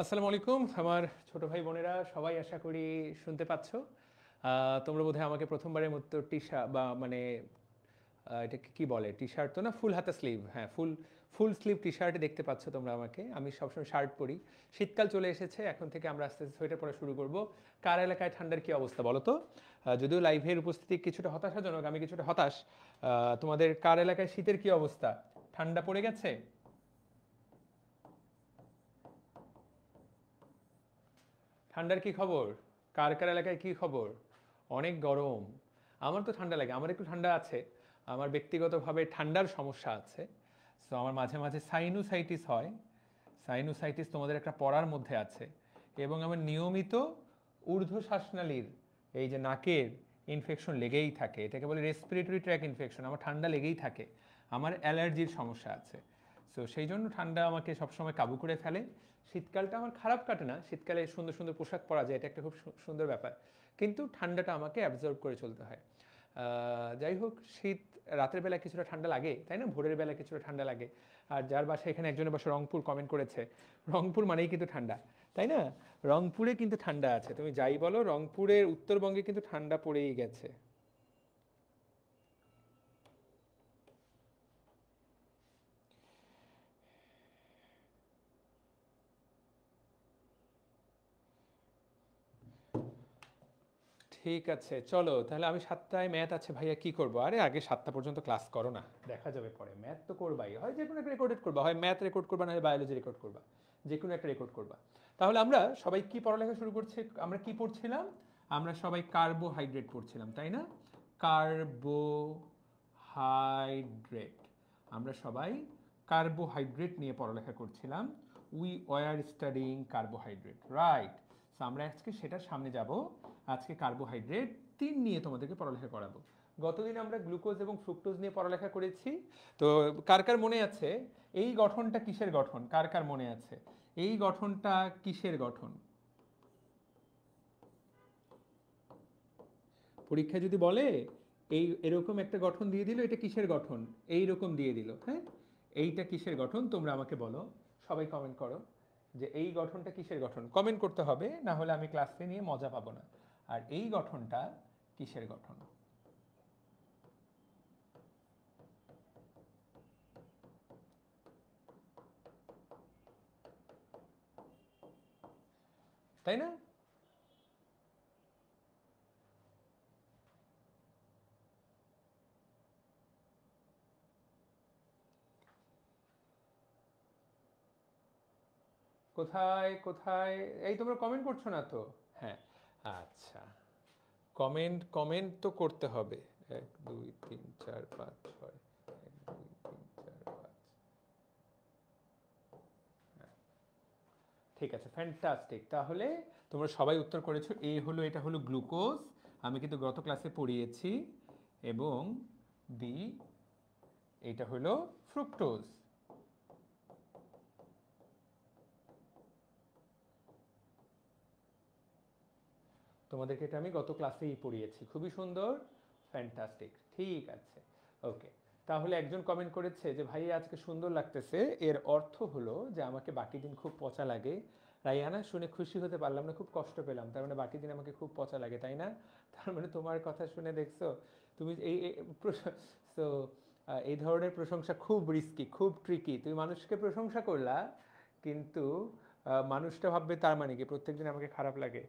আসসালামু আলাইকুম আমার ছোট ভাই বোনেরা সবাই আশা করি শুনতে পাচ্ছ। তোমরা বোধহয় আমাকে প্রথমবারের মতো টি শার্ট বা মানে এটাকে কি বলে, টি শার্ট তো না, ফুল হাতা স্লিভ, হ্যাঁ ফুল ফুল স্লিভ টি শার্টে দেখতে পাচ্ছ তোমরা আমাকে। আমি সবসময় শার্ট পরি। শীতকাল চলে এসেছে, এখন থেকে আমরা আস্তে আস্তে সোয়েটার পরা শুরু করব। কার এলাকায় ঠান্ডার কি অবস্থা বলো তো? যদিও লাইভের উপস্থিতি কিছুটা হতাশাজনক, আমি কিছুটা হতাশ। তোমাদের কার এলাকায় শীতের কি অবস্থা? ঠান্ডা পড়ে গেছে? ঠান্ডার কি খবর? কার কার এলাকায় কি খবর? অনেক গরম। আমার তো ঠান্ডা লাগে, আমার একটু ঠান্ডা আছে। আমার ব্যক্তিগতভাবে ঠান্ডার সমস্যা আছে। সো আমার মাঝে মাঝে সাইনুসাইটিস হয়। সাইনুসাইটিস তোমাদের একটা পড়ার মধ্যে আছে। এবং আমার নিয়মিত ঊর্ধ্ব শ্বাসনালীর, এই যে নাকের ইনফেকশন লেগেই থাকে, এটাকে বলে রেসপিরেটরি ট্র্যাক ইনফেকশন। আমার ঠান্ডা লেগেই থাকে। আমার অ্যালার্জির সমস্যা আছে। সো সেই জন্য ঠান্ডা আমাকে সবসময় কাবু করে ফেলে। শীতকালটা আমার খারাপ কাটে না, শীতকালে সুন্দর সুন্দর পোশাক পরা যায়, এটা একটা খুব সুন্দর ব্যাপার। কিন্তু ঠান্ডাটা আমাকে অ্যাবজর্ব করে চলতে হয়। যাই হোক, শীত রাতের বেলা কিছুটা ঠান্ডা লাগে, তাই না? ভোরের বেলা কিছুটা ঠান্ডা লাগে। আর যার বাসা, এখানে একজনের বাসা রংপুর কমেন্ট করেছে, রংপুর মানেই কিন্তু ঠান্ডা, তাই না? রংপুরে কিন্তু ঠান্ডা আছে, তুমি যাই বলো, রংপুরের উত্তরবঙ্গে কিন্তু ঠান্ডা পড়েই গেছে। ঠিক আছে, চলো তাহলে। আমি 7টায় ম্যাথ আছে ভাইয়া, কি করবো? আরে আগে 7টা পর্যন্ত ক্লাস করো না, দেখা যাবে পরে। ম্যাথ তো করবাই, হয় যে কোনো একটা রেকর্ডেড করবা, হয় ম্যাথ রেকর্ড করবা, না হয় বায়োলজি রেকর্ড করবা, যে কোনো একটা রেকর্ড করবা। তাহলে আমরা সবাই কি পড়ালেখা শুরু করছি? আমরা কি পড়ছিলাম? আমরা সবাই কার্বোহাইড্রেট পড়ছিলাম, তাই না? কার্বোহাইড্রেট। আমরা সবাই কার্বোহাইড্রেট নিয়ে পড়ালেখা করছিলাম। We were studying carbohydrate, right? So আমরা আজকে সেটার সামনে যাব। আজকে কার্বোহাইড্রেট 3 নিয়ে তোমাদেরকে পড়ালেখা করাবো। গতদিন আমরা গ্লুকোজ এবং ফ্রুক্টোজ নিয়ে পড়ালেখা করেছি। তো কার কার মনে আছে এই গঠনটা কিসের গঠন? কার কার মনে আছে এই গঠনটা কিসের গঠন? পরীক্ষায় যদি বলে এই এরকম একটা গঠন দিয়ে দিল, এটা কিসের গঠন, এই রকম দিয়ে দিল, হ্যাঁ, এইটা কিসের গঠন তোমরা আমাকে বলো। সবাই কমেন্ট করো যে এই গঠনটা কিসের গঠন। কমেন্ট করতে হবে, না হলে আমি ক্লাসে নিয়ে মজা পাবো না। আর এই গঠনটা কিসের গঠন? তাই না? কোথায় কোথায়? এই তোমরা কমেন্ট করছো না তো? হ্যাঁ, আচ্ছা। কমেন্ট কমেন্ট তো করতে হবে। 1 2 3 4 5 6, 1 2 3 4 5। ঠিক আছে, ফ্যান্টাস্টিক। তাহলে তোমরা সবাই উত্তর করেছো। এ হলো, এটা হলো গ্লুকোজ, আমি কিন্তু গত ক্লাসে পড়িয়েছি। এবং বি, এটা হলো ফ্রুক্টোজ। তোমাদেরকে এটা আমি গত ক্লাসেই পড়িয়েছি, খুবই সুন্দর, ফ্যান্টাস্টিক। ঠিক আছে, ওকে। তাহলে একজন কমেন্ট করেছে যে ভাই আজকে সুন্দর লাগতেছে, এর অর্থ হলো যে আমাকে বাকি দিন খুব পচা লাগে। রাইহানা, শুনে খুশি হতে পারলাম না, খুব কষ্ট পেলাম। তার মানে বাকি দিন আমাকে খুব পচা লাগে, তাই না? তার মানে তোমার কথা শুনে দেখছো তুমি এই সো এই ধরনের প্রশংসা খুব রিস্কি, খুব ট্রিকি। তুমি মানুষকে প্রশংসা করলা, কিন্তু মানুষটা ভাববে তার মানে কি প্রত্যেকদিন আমাকে খারাপ লাগে।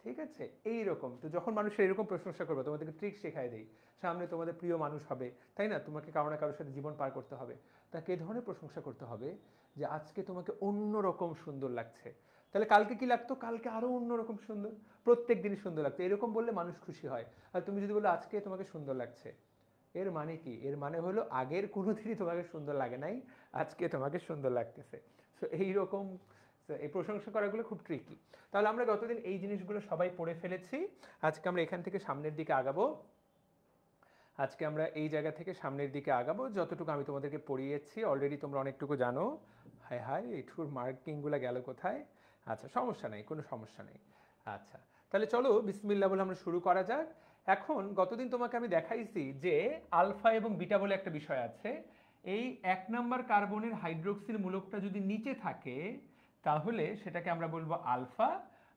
ঠিক আছে, এই রকম তো যখন মানুষের এরকম প্রশংসা করবে, তোমাদেরকে ট্রিক শেখায় দেই। সামনে তোমাদের প্রিয় মানুষ হবে, তাই না? তোমাকে কারো না কারোর সাথে জীবন পার করতে হবে। তাকে এ ধরনের প্রশংসা করতে হবে যে আজকে তোমাকে অন্যরকম সুন্দর লাগছে। তাহলে কালকে কি লাগতো? কালকে আরো অন্যরকম সুন্দর। প্রত্যেক দিনই সুন্দর লাগতো, এরকম বললে মানুষ খুশি হয়। আর তুমি যদি বলো আজকে তোমাকে সুন্দর লাগছে, এর মানে কি? এর মানে হলো আগের কোনো দিনই তোমাকে সুন্দর লাগে নাই, আজকে তোমাকে সুন্দর লাগতেছে। সো এইরকম, এই প্রশংসা করাগুলো খুব ট্রিকি। তাহলে আমরা গতদিন এই জিনিসগুলো সবাই পড়ে ফেলেছি। আজকে আমরা এখান থেকে সামনের দিকে আগাবো। আজকে আমরা এই জায়গা থেকে সামনের দিকে আগাবো, যতটুকু আমি তোমাদেরকে পড়িয়েছি অলরেডি তোমরা অনেকটুকু জানো। হায় হায়, এইটুকুর মার্কিংগুলো গেল কোথায়? আচ্ছা, সমস্যা নেই, কোনো সমস্যা নেই। আচ্ছা, তাহলে চলো বিসমিল্লাহ বলে আমরা শুরু করা যাক। এখন গতদিন তোমাকে আমি দেখাইছি যে আলফা এবং বিটা বলে একটা বিষয় আছে। এই 1 নম্বর কার্বনের হাইড্রোক্সিল মূলকটা যদি নিচে থাকে, তাহলে সেটাকে আমরা বলবো আলফা।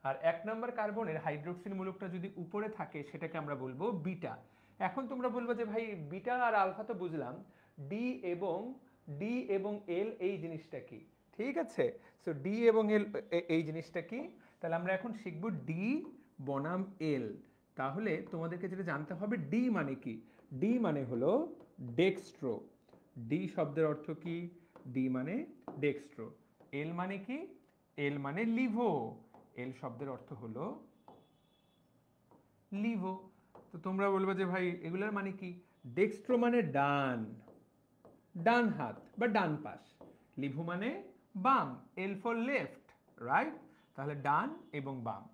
আর 1 নম্বর কার্বনের হাইড্রোক্সিল মূলকটা যদি উপরে থাকে সেটাকে আমরা বলবো বিটা। এখন তোমরা বলবো যে ভাই বিটা আর আলফা তো বুঝলাম, ডি এবং এল এই জিনিসটা কি? ঠিক আছে, সো ডি এবং এল এই জিনিসটা কি? তাহলে আমরা এখন শিখব ডি বনাম এল। তাহলে তোমাদেরকে যেটা জানতে হবে ডি মানে কি। ডি মানে হলো ডেক্সট্রো। ডি শব্দের অর্থ কি? ডি মানে ডেক্সট্রো। এল মানে কি? এল মানে লিভো। এল শব্দের অর্থ হলো লিভো। তো তোমরা বলবে যে ভাই এগুলার মানে কি? ডেক্সট্রো মানে ডান, ডান হাত বা ডান পাশ। লিভো মানে বাম, এল ফর লেফট, রাইট? তাহলে ডান এবং বাম।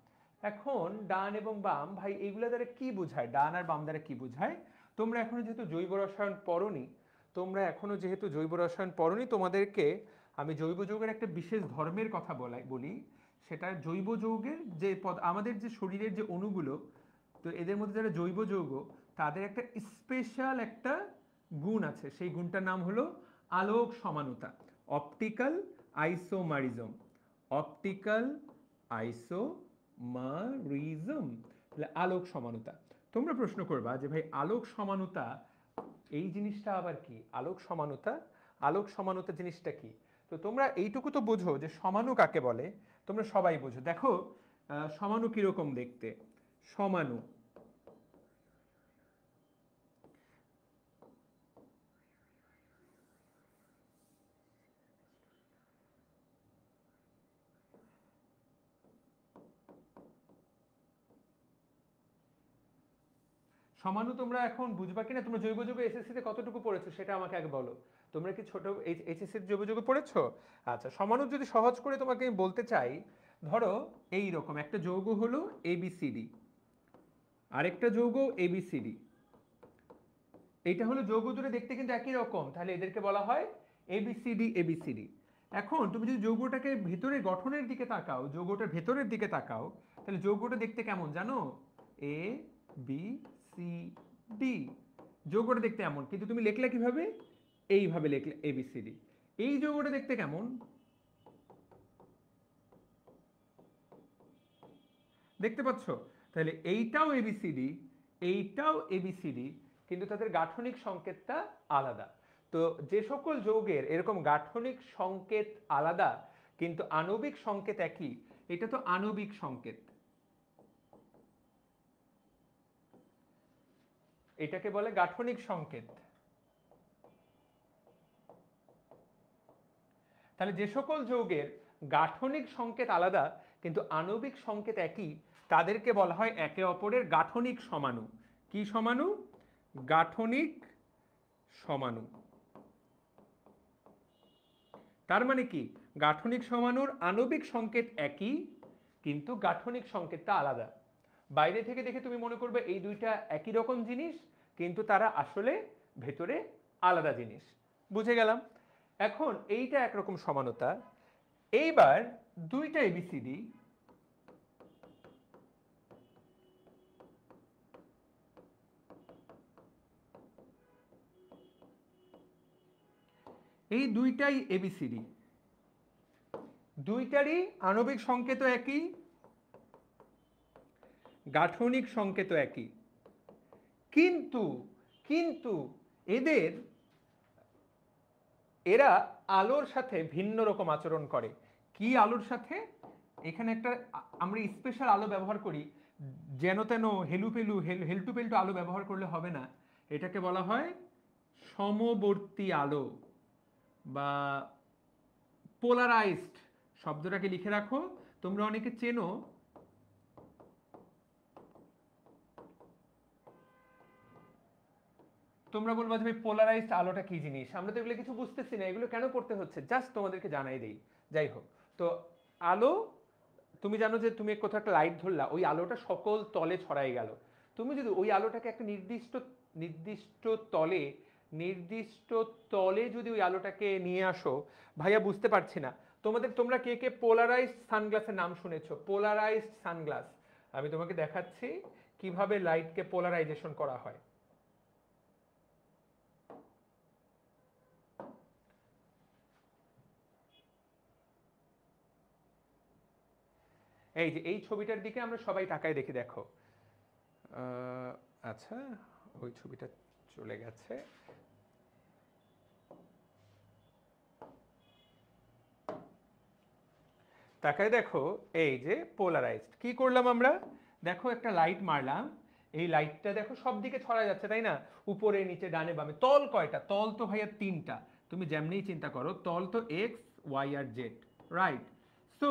এখন ডান এবং বাম ভাই এগুলা দ্বারা কি বোঝায়? ডান আর বাম দ্বারা কি বোঝায়? তোমরা এখনো যেহেতু জৈব রসায়ন পড়োনি, তোমাদেরকে আমি জৈব যৌগের একটা বিশেষ ধর্মের কথা বলি। সেটা জৈব যৌগের যে আমাদের যে শরীরের যে অণুগুলো, তো এদের মধ্যে যারা জৈব যৌগ, তাদের একটা স্পেশাল একটা গুণ আছে। সেই গুণটার নাম হলো আলোক সমানুতা, অপটিক্যাল আইসোমারিজম। অপটিক্যাল আইসোমারিজম, তাহলে আলোক সমানুতা। তোমরা প্রশ্ন করবা যে ভাই আলোক সমানুতা এই জিনিসটা আবার কি? আলোক সমানুতা, আলোক সমানুতা জিনিসটা কি? তো তোমরা এইটুকু তো বোঝো যে সমাণু কাকে বলে, তোমরা সবাই বোঝো। দেখো সমাণু কিরকম দেখতে? সমাণু সমাণু তোমরা এখন বুঝবা কিনা? তোমরা জৈব যৌগ এসএসসি তে কতটুকু পড়েছো সেটা আমাকে আগে বলো। তোমরা কি ছোট এইচএসসি জৈব যৌগ পড়েছো? আচ্ছা, সমাণু যদি সহজ করে তোমাকে আমি বলতে চাই, ধরো এই রকম একটা যৌগ হলো এবিসিডি, আরেকটা যৌগ এবিসিডি। এইটা হলো যৌগ দুটো দেখতে কিন্তু একই রকম, তাহলে এদেরকে বলা হয় এবিসিডি এবিসিডি। এখন তুমি যদি যৌগটাকে ভেতরে গঠনের দিকে তাকাও, যৌগটার ভেতরের দিকে তাকাও, তাহলে যৌগটা দেখতে কেমন জানো? A B C D. যৌগটা দেখতে এমন, কিন্তু তুমি লিখলে কিভাবে? এইভাবে লিখলে এবিসিডি। এই যৌগটা দেখতে কেমন? দেখতে পাচ্ছ? তাহলে এইটাও এবিসিডি, এইটাও এবিসিডি, কিন্তু তাদের গাঠনিক সংকেতটা আলাদা। তো যে সকল যৌগের এরকম গাঠনিক সংকেত আলাদা কিন্তু আণবিক সংকেত একই, এটা তো আণবিক সংকেত। এটাকে বলে গাঠনিক সংকেত। তাহলে যে সকল যৌগের গাঠনিক সংকেত আলাদা কিন্তু আণবিক সংকেত একই, তাদেরকে বলা হয় একে অপরের গাঠনিক সমাণু। কি সমাণু? গাঠনিক সমাণু। তার মানে কি? গাঠনিক সমাণুর আণবিক সংকেত একই কিন্তু গাঠনিক সংকেতটা আলাদা। বাইরে থেকে দেখে তুমি মনে করবে এই দুইটা একই রকম জিনিস, কিন্তু তারা আসলে ভেতরে আলাদা জিনিস। বুঝে গেলাম? এখন এইটা একরকম সমানতা। এইবার দুইটা এবিসিডি, এই দুইটাই এবিসিডি, দুইটারই আণবিক সংকেত একই, গাঠনিক সংকেত একই, কিন্তু কিন্তু এদের এরা আলোর সাথে ভিন্ন রকম আচরণ করে। কি আলোর সাথে? এখানে একটা আমরা স্পেশাল আলো ব্যবহার করি, যেন তেন হেলুপেলু হেলটুপেলটু আলো ব্যবহার করলে হবে না। এটাকে বলা হয় সমবর্তী আলো বা পোলারাইজড। শব্দটাকে লিখে রাখো, তোমরা অনেকে চেনো। তোমরা বলবা যে পোলারাইজড আলোটা কি জিনিস? আমরা তো এগুলো কিছু বুঝতেছি না, এগুলো কেন পড়তে হচ্ছে? জাস্ট তোমাদেরকে জানাই দেই। যাই হোক, তো আলো, তুমি জানো যে তুমি কোথাও একটা লাইট ধরলা, ওই আলোটা সকল তলে ছড়াই গেল। তুমি যদি ওই আলোটাকে একটা নির্দিষ্ট তলে নির্দিষ্ট তলে যদি ওই আলোটাকে নিয়ে আসো, ভাইয়া বুঝতে পারছি না। তোমরা কে কে পোলারাইজড সানগ্লাসের নাম শুনেছো? পোলারাইজড সানগ্লাস, আমি তোমাকে দেখাচ্ছি কিভাবে লাইটকে পোলারাইজেশন করা হয়। এই যে এই ছবিটার দিকে আমরা সবাই তাকায় দেখি, দেখো আচ্ছা ওই ছবিটা চলে গেছে। তাকায় দেখো, এই যে পোলারাইজড। কি করলাম আমরা, দেখো একটা লাইট মারলাম, এই লাইটটা দেখো সব দিকে ছড়া যাচ্ছে, তাই না? উপরে নিচে ডানে বামে। তল কয়টা? তল তো ভাইয়া 3টা। তুমি যেমনি চিন্তা করো, তল তো এক্স ওয়াই আর জেড, রাইট? সো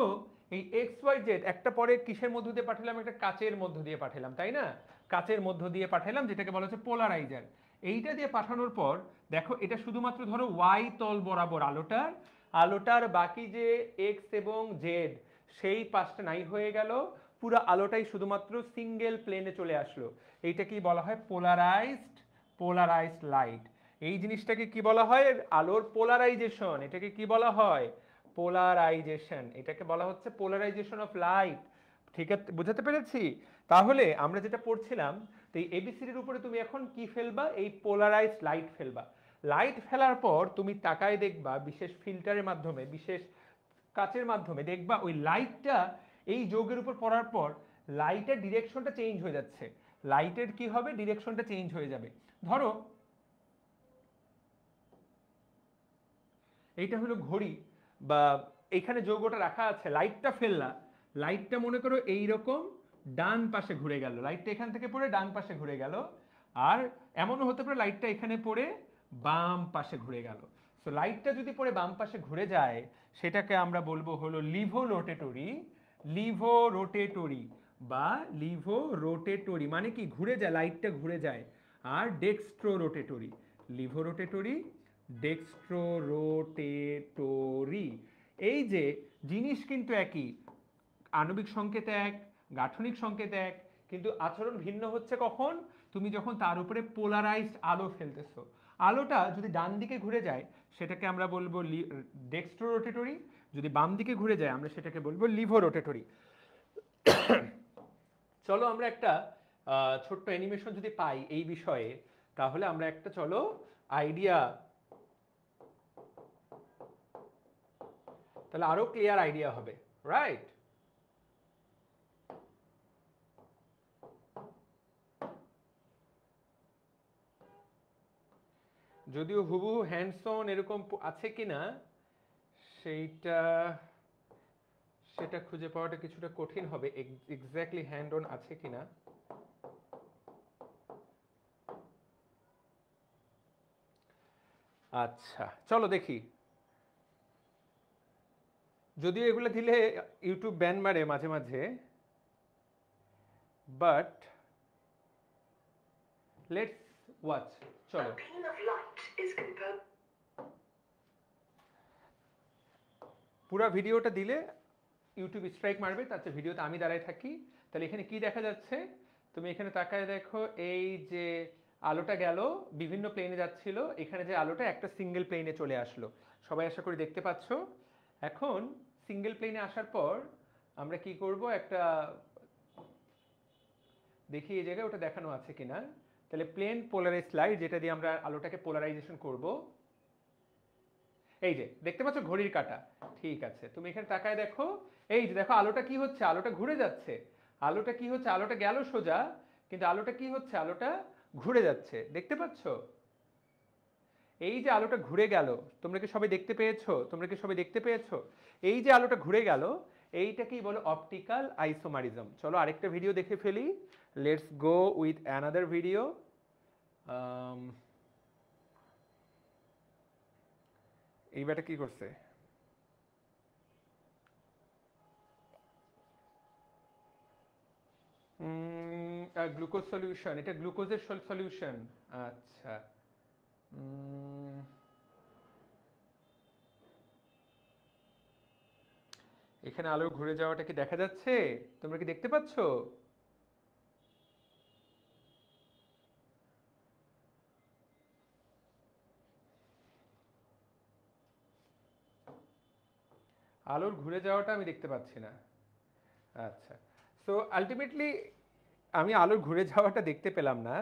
এই এক্স ওয়াই জেড একটা পরে কিসের মধ্য দিয়ে পাঠালাম? একটা কাচের মধ্য দিয়ে পাঠালাম, তাই না? কাচের মধ্য দিয়ে পাঠালাম, যেটাকে বলা হচ্ছে পোলারাইজার। এইটা দিয়ে পাঠানোর পর দেখো এটা শুধুমাত্র ধরো ওয়াই তল বরাবর আলোটার বাকি যে এক্স এবং জেড সেই পাশটা নাই হয়ে গেল, পুরো আলোটাই শুধুমাত্র সিঙ্গেল প্লেনে চলে আসলো। এইটা কি বলা হয়? Polarised light. এই জিনিসটাকে কি বলা হয়? আলোর পোলারাইজেশন। এটাকে কি বলা হয়? পোলারাইজেশন। এটাকে বলা হচ্ছে পোলারাইজেশন অফ লাইট। ঠিক আছে, বুঝাতে পেরেছি? তাহলে আমরা যেটা পড়ছিলাম, তো এই এবিসিডির উপরে তুমি এখন কি ফেলবা? এই পোলারাইজড লাইট ফেলবা। লাইট ফেলার পর তুমি তাকায় দেখবা বিশেষ ফিল্টারের মাধ্যমে, বিশেষ কাচের মাধ্যমে দেখবা ওই লাইটটা এই যৌগের উপর পড়ার পর লাইটের ডিরেকশনটা চেঞ্জ হয়ে যাচ্ছে। লাইটের কি হবে? ডিরেকশনটা চেঞ্জ হয়ে যাবে। ধরো এইটা হলো ঘড়ি, বা এখানে যৌগটা রাখা আছে, লাইটটা ফেললা, লাইটটা মনে করো এইরকম ডান পাশে ঘুরে গেল, লাইটটা এখান থেকে পড়ে ডান পাশে ঘুরে গেল। আর এমনও হতে পারে লাইটটা এখানে পড়ে বাম পাশে ঘুরে গেল। সো লাইটটা যদি পড়ে বাম পাশে ঘুরে যায়, সেটাকে আমরা বলবো হলো লিভোরোটেটরি বা লিভোরোটেটরি, মানে কি ঘুরে যায়, লাইটটা ঘুরে যায়। আর ডেক্সট্রোরোটেটরি, লিভোরোটেটরি, ডেক্সট্রোরোটেটরি। এই যে জিনিস কিন্তু একই, আণবিক সংকেত এক, গাঠনিক সংকেত এক, কিন্তু আচরণ ভিন্ন হচ্ছে কখন? তুমি যখন তার উপরে পোলারাইজড আলো ফেলতেছো। আলোটা যদি ডান দিকে ঘুরে যায় সেটাকে আমরা বলবো ডেক্সট্রোরোটেটরি, যদি বাম দিকে ঘুরে যায় আমরা সেটাকে বলবো লিভোরোটেটরি। চলো আমরা একটা ছোট্ট অ্যানিমেশন যদি পাই এই বিষয়ে, তাহলে আমরা একটা চলো আইডিয়া, তাহলে আরো ক্লিয়ার আইডিয়া হবে, রাইট? যদিও হুবহু হ্যান্ডস অন এরকম আছে কিনা সেইটা, সেটা খুঁজে পাওয়াটা কিছুটা কঠিন হবে, এক্স্যাক্টলি হ্যান্ড অন আছে কিনা। আচ্ছা চলো দেখি। যদিও এগুলো দিলে ইউটিউব ব্যান মারে মাঝে মাঝে, বাট লেটস ওয়াচ। চলো, পুরো ভিডিওটা দিলে ইউটিউব স্ট্রাইক মারবে, তাতে ভিডিওতে আমি দাঁড়ায় থাকি। তাহলে এখানে কি দেখা যাচ্ছে? তুমি এখানে তাকায় দেখো, এই যে আলোটা গেল বিভিন্ন প্লেনে যাচ্ছিল, এখানে যে আলোটা একটা সিঙ্গেল প্লেনে চলে আসলো। সবাই আশা করি দেখতে পাচ্ছ। এখন সিঙ্গেল প্লেনে আসার পর আমরা কি করব, একটা দেখি এই জায়গায় ওটা দেখানো আছে কিনা। তাহলে প্লেন পোলারাইজ লাইট, যেটা দিয়ে আমরা আলোটাকে পোলারাইজেশন করব। এই যে দেখতে পাচ্ছ ঘড়ির কাঁটা, ঠিক আছে? তুমি এখানে তাকায় দেখো, এই যে দেখো আলোটা কি হচ্ছে, আলোটা ঘুরে যাচ্ছে। আলোটা কি হচ্ছে? আলোটা গেল সোজা, কিন্তু আলোটা কি হচ্ছে? আলোটা ঘুরে যাচ্ছে, দেখতে পাচ্ছ? এই যে আলোটা ঘুরে গেল, তোমরা কি সবাই দেখতে পেয়েছো? এই যে আলোটা ঘুরে গেল, এইটাকেই বলো অপটিক্যাল আইসোমারিজম। চলো আরেকটা ভিডিও দেখে ফেলি। Let's go with another video. এই ব্যাটা কি করছে? গ্লুকোজ সলিউশন, এটা গ্লুকোজের সলিউশন। আচ্ছা, এখানে আলো ঘুরে যাওয়াটা কি দেখা যাচ্ছে? তোমরা কি দেখতে পাচ্ছ? আলোর ঘুরে যাওয়াটা আমি দেখতে পাচ্ছি না। আচ্ছা, সো আলটিমেটলি আমি আলোর ঘুরে যাওয়াটা দেখতে পেলাম না,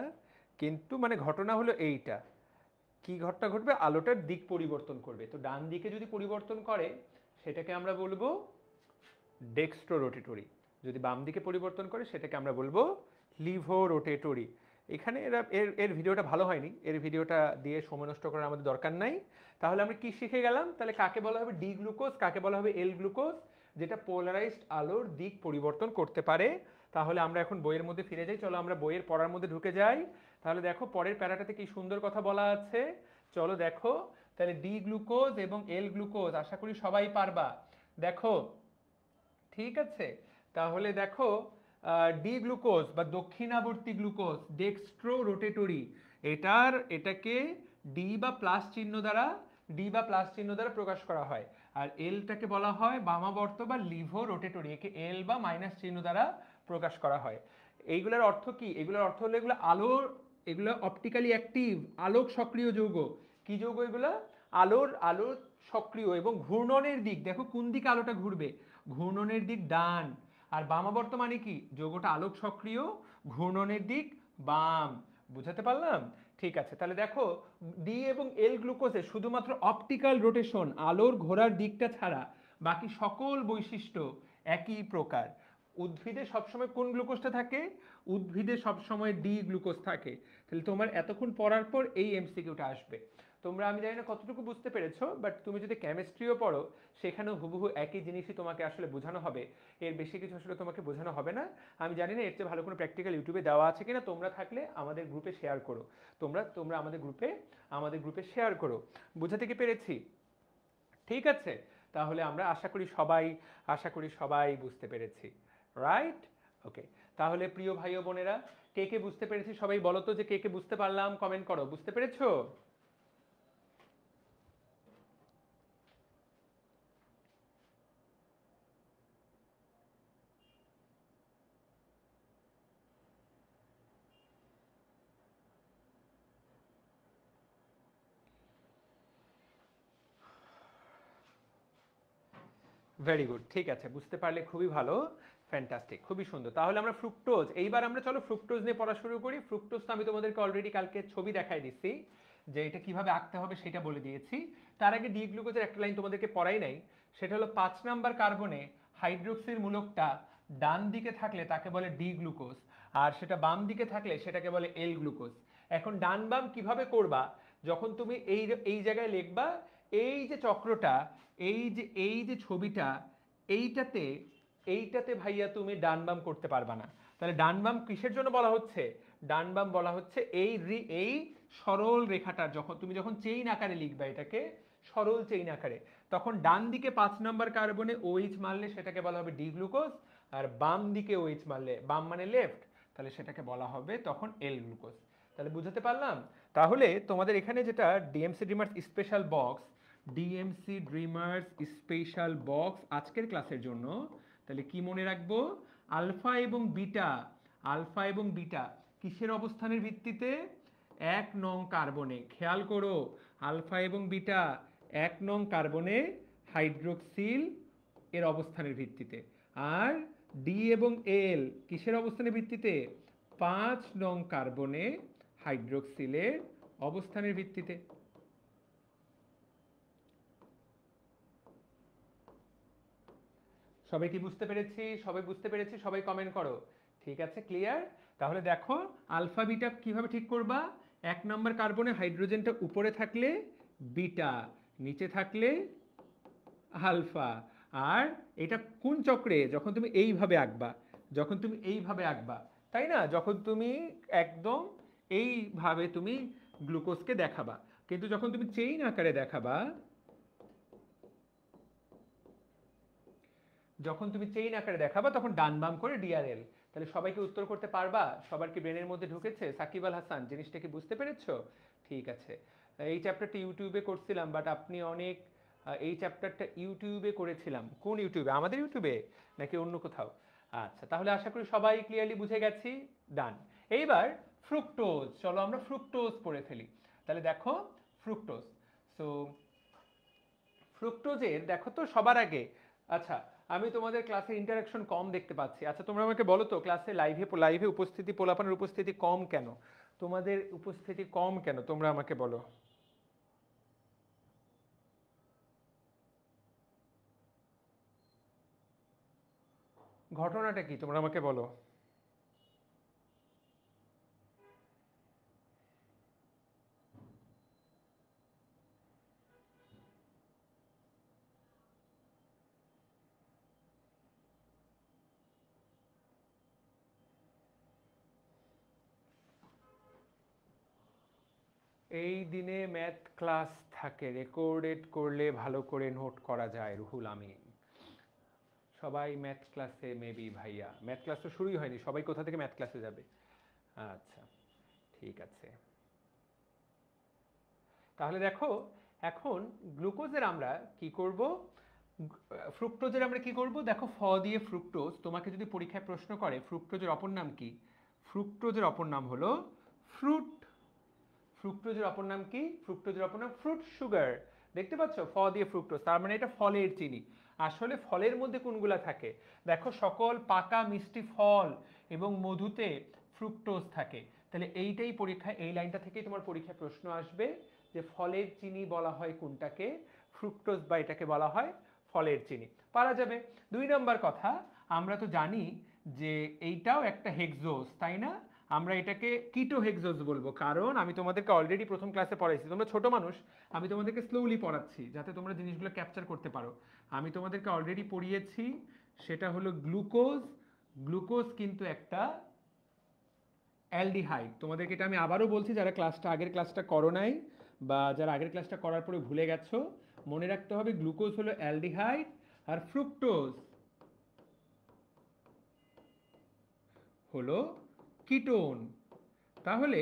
কিন্তু মানে ঘটনা হলো এইটা। কি ঘটনা ঘটবে? আলোটার দিক পরিবর্তন করবে। তো ডান দিকে যদি পরিবর্তন করে সেটাকে আমরা বলবো ডেক্সট্রোরোটেটরি, যদি বাম দিকে পরিবর্তন করে সেটাকে আমরা বলবো লিভো রোটেটরি। এখানে এর এর ভিডিওটা ভালো হয়নি, এর ভিডিওটা দিয়ে সময় নষ্ট করার আমাদের দরকার নাই। তাহলে আমরা কি শিখে গেলাম? তাহলে কাকে বলা হবে ডি গ্লুকোজ, কাকে বলা হবে এল গ্লুকোজ, যেটা পোলারাইজড আলোর দিক পরিবর্তন করতে পারে। তাহলে আমরা এখন বইয়ের মধ্যে ফিরে যাই, চলো আমরা বইয়ের পড়ার মধ্যে ঢুকে যাই। তাহলে দেখো পরের প্যারাটাতে কি সুন্দর কথা বলা আছে, চলো দেখো। তাহলে ডি গ্লুকোজ এবং এল গ্লুকোজ আশা করি সবাই পারবা। দেখো ঠিক আছে, তাহলে দেখো ডি গ্লুকোজ বা দক্ষিণাবর্তী গ্লুকোজ ডেক্সট্রো রোটেটরি, এটাকে ডি বা প্লাস চিহ্ন দ্বারা প্রকাশ করা হয়। আর এলটাকে বলা হয় বামাবর্ত বা লিভো রোটেটরি, একে এল বা মাইনাস চিহ্ন দ্বারা প্রকাশ করা হয়। এইগুলোর অর্থ কি? এগুলোর অর্থ হলো এগুলো অপটিক্যালি অ্যাক্টিভ, আলোক সক্রিয় যৌগ। কি যৌগ এগুলো? আলোর সক্রিয় এবং ঘূর্ণনের দিক, দেখো কোন দিকে আলোটা ঘুরবে, ঘূর্ণনের দিক ডান। আর বামাবর্ত মানে কি? যৌগটা আলোক সক্রিয়, ঘূর্ণনের দিক বাম। বুঝাতে পারলাম? ঠিক আছে, তাহলে দেখো ডি এবং এল গ্লুকোজে শুধুমাত্র অপটিক্যাল রোটেশন, আলোর ঘোরার দিকটা ছাড়া বাকি সকল বৈশিষ্ট্য একই প্রকার। উদ্ভিদে সবসময় কোন গ্লুকোজটা থাকে? উদ্ভিদে সবসময় ডি গ্লুকোজ থাকে। তাহলে তোমার এতক্ষণ পড়ার পর এই এমসিকিউটা আসবে। তোমরা আমি জানি না কতটুকু বুঝতে পেরেছো, বাট তুমি যদি কেমিস্ট্রিও পড়ো সেখানেও হুবহু একই জিনিসই তোমাকে আসলে বোঝানো হবে, এর বেশি কিছু আসলে তোমাকে বোঝানো হবে না। আমি জানি না এর চেয়ে ভালো কোনো প্র্যাকটিক্যাল ইউটিউবে দেওয়া আছে কিনা, তোমরা থাকলে আমাদের গ্রুপে শেয়ার করো, তোমরা আমাদের গ্রুপে শেয়ার করো। বুঝাতে কি পেরেছি? ঠিক আছে, তাহলে আমরা আশা করি সবাই বুঝতে পেরেছি, রাইট? ওকে, তাহলে প্রিয় ভাই ও বোনেরা, কে কে বুঝতে পেরেছি সবাই বলো তো, যে কে কে বুঝতে পারলাম কমেন্ট করো, বুঝতে পেরেছো? ভেরি গুড, ঠিক আছে, বুঝতে পারলে খুবই ভালো, ফ্যান্টাস্টিক, খুবই সুন্দর। তাহলে আমরা ফ্রুক্টোজ, এইবার আমরা চলো ফ্রুক্টোজ নিয়ে পড়া শুরু করি। ফ্রুক্টোজ তো আমি তোমাদেরকে অলরেডি কালকে ছবি দেখাই দিচ্ছি, যে এটা কিভাবে আঁকতে হবে সেটা বলে দিয়েছি। তার আগে ডি গ্লুকোজের একটা লাইন তোমাদেরকে পড়াই নাই, সেটা হলো 5 নাম্বার কার্বনে হাইড্রোক্সির মূলকটা ডান দিকে থাকলে তাকে বলে ডি গ্লুকোজ, আর সেটা বাম দিকে থাকলে সেটাকে বলে এল গ্লুকোজ। এখন ডান বাম কিভাবে করবা? যখন তুমি এই জায়গায় লিখবা, এই যে চক্রটা, এই যে ছবিটা, এইটাতে এইটাতে ভাইয়া তুমি ডান বাম করতে পারবা না। তাহলে ডান বাম কিসের জন্য বলা হচ্ছে? ডান বাম বলা হচ্ছে এই সরল রেখাটার, যখন চেইন আকারে লিখবা, এটাকে সরল চেইন আকারে, তখন ডান দিকে 5 নাম্বার কার্বনে OH মারলে সেটাকে বলা হবে ডি গ্লুকোজ, আর বাম দিকে OH মারলে, বাম মানে লেফট, তাহলে সেটাকে বলা হবে তখন এল গ্লুকোজ। তাহলে বুঝাতে পারলাম? তাহলে তোমাদের এখানে যেটা DMC dreamers special box, DMC dreamers special box আজকের ক্লাসের জন্য, তাহলে কি মনে রাখবো? আলফা এবং বিটা কিসের অবস্থানের ভিত্তিতে? 1 নং কার্বনে। খেয়াল করো, আলফা এবং বিটা 1 নং কার্বনে হাইড্রোক্সিল এর অবস্থানের ভিত্তিতে। আর ডি এবং এল কিসের অবস্থানের ভিত্তিতে? 5 নং কার্বনে হাইড্রোক্সিলের অবস্থানের ভিত্তিতে। সবাই কি বুঝতে পেরেছি? সবাই কমেন্ট করো। ঠিক আছে, ক্লিয়ার? তাহলে দেখো আলফা বিটা কিভাবে ঠিক করবা? 1 নম্বর কার্বনে হাইড্রোজেনটা উপরে থাকলে বিটা, নিচে থাকলে আলফা। আর এটা কোন চক্রে? যখন তুমি এইভাবে আঁকবা, তাই না? যখন তুমি একদম এইভাবে তুমি গ্লুকোজকে দেখাবা, কিন্তু যখন তুমি চেইন আকারে দেখাবা, তখন ডান বাম করে ডিআরএল। তাহলে সবাইকে উত্তর করতে পারবা? সবার কি ব্রেনের মধ্যে ঢুকেছে? সাকিব আল হাসান, জিনিসটা কি বুঝতে পেরেছো? ঠিক আছে, এই চ্যাপ্টারটা ইউটিউবে করছিলাম, বাট আপনি অনেক এই চ্যাপ্টারটা ইউটিউবে করেছিলাম। কোন ইউটিউবে? আমাদের ইউটিউবে নাকি অন্য কোথাও? আচ্ছা, তাহলে আশা করি সবাই ক্লিয়ারলি বুঝে গেছি। ডান। এইবার ফ্রুক্টোজ, চলো আমরা ফ্রুক্টোজ পড়ে ফেলি। তাহলে দেখো ফ্রুক্টোজ, সো ফ্রুক্টোজের দেখো তো সবার আগে, আচ্ছা আমি তোমাদের ক্লাসে ইন্টারাকশন কম দেখতে পাচ্ছি। আচ্ছা তোমরা আমাকে বলো তো, ক্লাসে লাইভে উপস্থিতি, পোলাপানের উপস্থিতি কম কেন? তোমাদের উপস্থিতি কম কেন তোমরা আমাকে বলো। ঘটনাটা কি তোমরা আমাকে বলো। এই দিনে ম্যাথ ক্লাস থাকে, রেকর্ডেড করলে ভালো করে নোট করা যায়। রুহুল আমিন। সবাই ম্যাথ ক্লাসে মেবি ভাইয়া, ম্যাথ ক্লাস তো শুরুই হয়নি, সবাই কোথা থেকে ম্যাথ ক্লাসে যাবে? আচ্ছা, ঠিক আছে। তাহলে দেখো, এখন গ্লুকোজের আমরা কি করব, ফ্রুক্টোজের আমরা কি করব, দেখো ফ দিয়ে ফ্রুক্টোজ। তোমাকে যদি পরীক্ষায় প্রশ্ন করে ফ্রুক্টোজের অপর নাম কি, ফ্রুক্টোজের অপর নাম হলো ফ্রুট। ফ্রুক্টোজের অপর নাম কি? ফ্রুক্টোজের অপর নাম ফ্রুট সুগার। দেখতে পাচ্ছ, ফ দিয়ে ফ্রুক্টোজ, তার মানে এটা ফলের চিনি। আসলে ফলের মধ্যে কোনগুলা থাকে? দেখো, সকল পাকা মিষ্টি ফল এবং মধুতে ফ্রুক্টোজ থাকে। তাহলে এইটাই পরীক্ষায়, এই লাইনটা থেকেই তোমার পরীক্ষায় প্রশ্ন আসবে যে ফলের চিনি বলা হয় কোনটাকে? ফ্রুক্টোজ, বা এটাকে বলা হয় ফলের চিনি। পারা যাবে। 2 নম্বর কথা, আমরা তো জানি যে এইটাও একটা হেক্সোজ, তাই না? আমরা এটাকে কিটো হেক্সোজ বলবো, কারণ আমি তোমাদেরকে অলরেডি প্রথম ক্লাসে পড়াইছি। তোমরা ছোট মানুষ, আমি তোমাদেরকে স্লোলি পড়াচ্ছি যাতে তোমরা জিনিসগুলো ক্যাপচার করতে পারো। আমি তোমাদেরকে অলরেডি পড়িয়েছি, সেটা হলো গ্লুকোজ। গ্লুকোজ কিন্তু একটা অ্যালডিহাইড। তোমাদেরকে এটা আমি আবারও বলছি, যারা আগের ক্লাসটা করো নাই বা যারা আগের ক্লাসটা করার পরে ভুলে গেছো, মনে রাখতে হবে গ্লুকোজ হলো অ্যালডিহাইড আর ফ্রুক্টোজ হলো কিটোন। তাহলে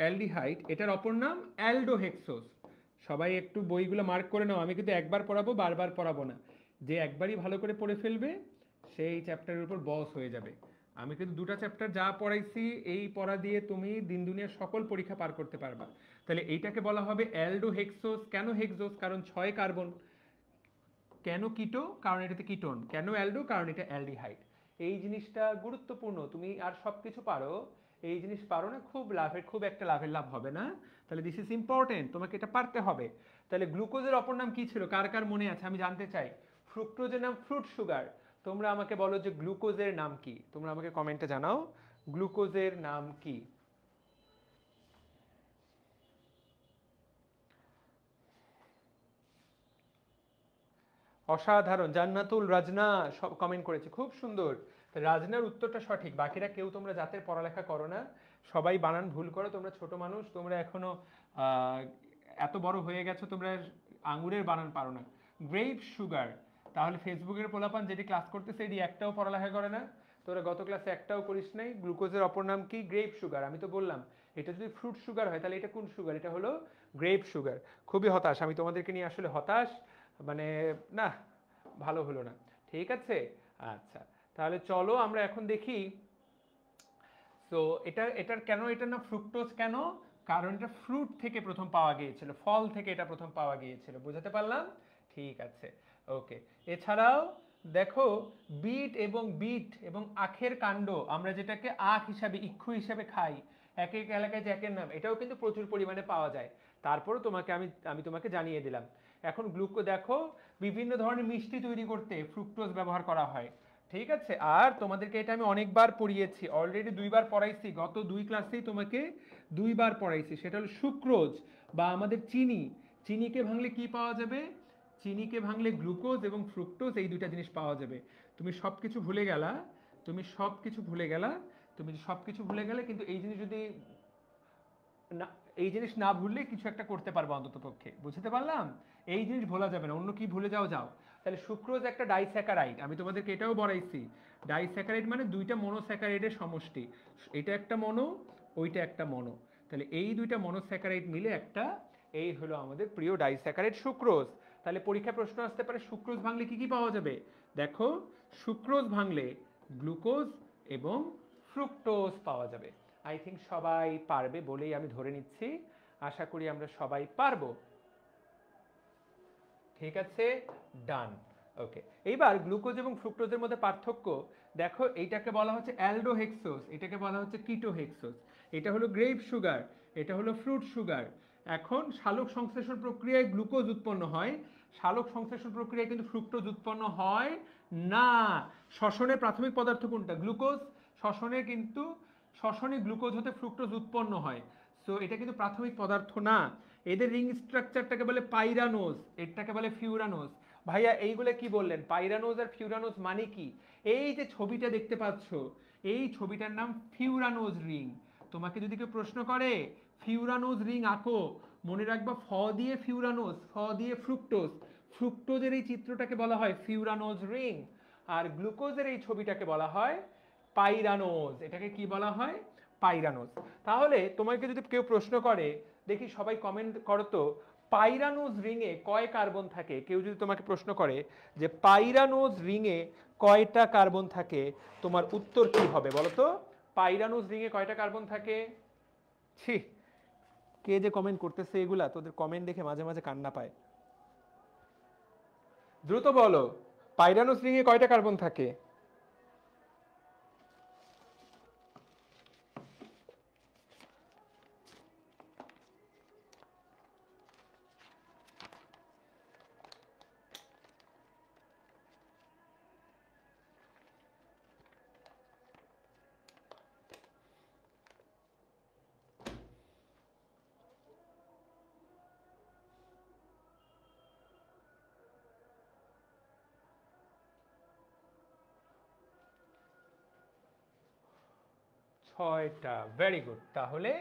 অ্যালডিহাইড, এটার অপর নাম অ্যালডোহেক্সোজ। সবাই একটু বইগুলো মার্ক করে নাও, আমি কিন্তু একবার পড়াবো, বারবার পড়াবো না। যে একবারই ভালো করে পড়ে ফেলবে সেই চ্যাপ্টারের উপর বস হয়ে যাবে। আমি কিন্তু 2টা চ্যাপ্টার যা পড়াইছি, এই পড়া দিয়ে তুমি দিন দুনিয়ার সকল পরীক্ষা পার করতে পারবা। তাহলে এইটাকে বলা হবে অ্যালডোহেক্সোজ। কেন হেক্সোজ? কারণ 6 কার্বন। কেন কিটো? কারণ এটাতে কিটোন। কেন অ্যালডো? কারণ এটা অ্যালডিহাইড। এই জিনিসটা গুরুত্বপূর্ণ। তুমি আর সব কিছু পারো, এই জিনিস পারো না, খুব একটা লাভের লাভ হবে না। তাহলে দিস ইজ ইম্পর্টেন্ট, তোমাকে এটা পারতে হবে। তাহলে গ্লুকোজের অপর নাম কি ছিল? কার কার মনে আছে? আমি জানতে চাই। ফ্রুক্টোজের নাম ফ্রুট সুগার। তোমরা আমাকে বলো যে গ্লুকোজের নাম কি? তোমরা আমাকে কমেন্টে জানাও গ্লুকোজের নাম কি। অসাধারণ। জান্নাতুল রাজনা সব কমেন্ট করেছে, খুব সুন্দর। রাজনার উত্তরটা সঠিক, বাকিরা কেউ তোমরা জাতের পড়ালেখা করো না, সবাই বানান ভুল করো। তোমরা ছোট মানুষ, তোমরা এখনো এত বড় হয়ে গেছো, তোমরা আঙুরের বানান পারো না। Grape sugar. তাহলে ফেসবুকের পোলাপান যেটি ক্লাস করতেছে এটি একটাও পড়ালেখা করে না। তোরা গত ক্লাসে একটাও করিস নাই। গ্লুকোজের অপর নাম কি? Grape sugar. আমি তো বললাম এটা যদি ফ্রুট সুগার হয় তাহলে এটা কোন সুগার? এটা হলো গ্রেপ সুগার। খুবই হতাশ, আমি তোমাদেরকে নিয়ে আসলে হতাশ। মানে না, ভালো হলো না। ঠিক আছে, আচ্ছা। তাহলে চলো আমরা এখন দেখি। তো এটার কেন এটার নাম ফ্রুক্টোজ কেন? কারণ এটা ফ্রুট থেকে প্রথম পাওয়া গিয়েছিল, ফল থেকে এটা প্রথম পাওয়া গিয়েছিল। বুঝাতে পারলাম? ঠিক আছে, ওকে। এছাড়াও দেখো, বিট এবং আখের কাণ্ড, আমরা যেটাকে আখ হিসাবে, ইক্ষু হিসাবে খাই, এক এক এলাকায় যে একের নাম, এটাও কিন্তু প্রচুর পরিমাণে পাওয়া যায়। তারপরও তোমাকে আমি তোমাকে জানিয়ে দিলাম। এখন দেখো, বিভিন্ন ধরনের মিষ্টি তৈরি করতে ফ্রুক্টোজ ব্যবহার করা হয়। ঠিক আছে, আর তোমাদেরকে এটা আমি অনেকবার পড়িয়েছি, অলরেডি 2বার পড়াইছি, গত 2 ক্লাসেই তোমাকে 2বার পড়াইছি। সেটা হলো সুক্রোজ বা আমাদের চিনি। চিনিকে ভাঙলে কি পাওয়া যাবে? চিনিকে ভাঙলে গ্লুকোজ এবং ফ্রুক্টোজ, এই 2টা জিনিস পাওয়া যাবে। তুমি সব কিছু ভুলে গেলা, তুমি সব কিছু ভুলে গেলা, তুমি সব কিছু ভুলে গেলে, কিন্তু এই জিনিস যদি না, এই জিনিস না ভুললে কিছু একটা করতে পারবো অন্তত পক্ষে। বুঝতে পারলাম? এই জিনিস ভোলা যাবে না, অন্য কি ভুলে যাও। তাহলে সুক্রোজ একটা ডাইস্যাকারাইড, আমি তোমাদেরকে এটাও বলাইছি। ডাইস্যাকারাইড মানে 2টা মনোস্যাকারাইডের সমষ্টি। এটা একটা মনো, ওইটা একটা মনো। তাহলে এই 2টা মনোস্যাকারাইড মিলে একটা, এই হলো আমাদের প্রিয় ডাইস্যাকারাইড সুক্রোজ। তাহলে পরীক্ষায় প্রশ্ন আসতে পারে সুক্রোজ ভাঙলে কি কি পাওয়া যাবে? দেখো, সুক্রোজ ভাঙলে গ্লুকোজ এবং ফ্রুক্টোজ পাওয়া যাবে। আই থিঙ্ক সবাই পারবে বলেই আমি ধরে নিচ্ছি। আশা করি আমরা সবাই পারবো। ঠিক আছে, ডান। ওকে, এইবার গ্লুকোজ এবং ফ্রুক্টোজের মধ্যে পার্থক্য দেখো। এইটাকে বলা হচ্ছে অ্যালডোহেক্সোজ, এটাকে বলা হচ্ছে কিটোহেক্সোজ। এটা হলো গ্রেপ সুগার, এটা হলো ফ্রুট সুগার। এখন সালোক সংশ্লেষণ প্রক্রিয়ায় গ্লুকোজ উৎপন্ন হয়, সালোক সংশ্লেষণ প্রক্রিয়ায় কিন্তু ফ্রুক্টোজ উৎপন্ন হয় না। শ্বসনের প্রাথমিক পদার্থ কোনটা? গ্লুকোজ। শ্বসনে কিন্তু শ্বসনে গ্লুকোজ হতে ফ্রুক্টোজ উৎপন্ন হয়, সো এটা কিন্তু প্রাথমিক পদার্থ না। এদের রিং স্ট্রাকচারটাকে বলে পাইরানোজ, এটাকে বলে ফিউরানোজ। ভাইয়া এইগুলো কি বললেন? পাইরানোজ আর ফিউরানোজ মানে কি? এই যে ছবিটা দেখতে পাচ্ছ, এই ছবিটার নাম ফিউরানোজ রিং। তোমাকে যদি কেউ প্রশ্ন করে ফিউরানোজ রিং আঁকো, মনে রাখবা ফ দিয়ে ফিউরানোজ, ফ দিয়ে ফ্রুক্টোজ, ফ্রুক্টোজের এই চিত্রটাকে বলা হয় ফিউরানোজ রিং, আর গ্লুকোজের এই ছবিটাকে বলা হয় পাইরানোজ। এটাকে কি বলা হয়? পাইরানোজ। তাহলে তোমাকে যদি কেউ প্রশ্ন করে, দেখি সবাই কমেন্ট করো তো, পাইরানোজ রিংয়ে কয় কার্বন থাকে? কেউ যদি তোমাকে প্রশ্ন করে যে পাইরানোজ রিংয়ে কয়টা কার্বন থাকে, তোমার উত্তর কি হবে বলো তো? পাইরানোজ রিংয়ে কয়টা কার্বন থাকে? ছি, কে যে কমেন্ট করতেছে এগুলা, তোদের কমেন্ট দেখে মাঝে মাঝে কান্না পায়। দ্রুত বলো, পাইরানোজ রিংয়ে কয়টা কার্বন থাকে? ছয়টা। Very good. তাহলে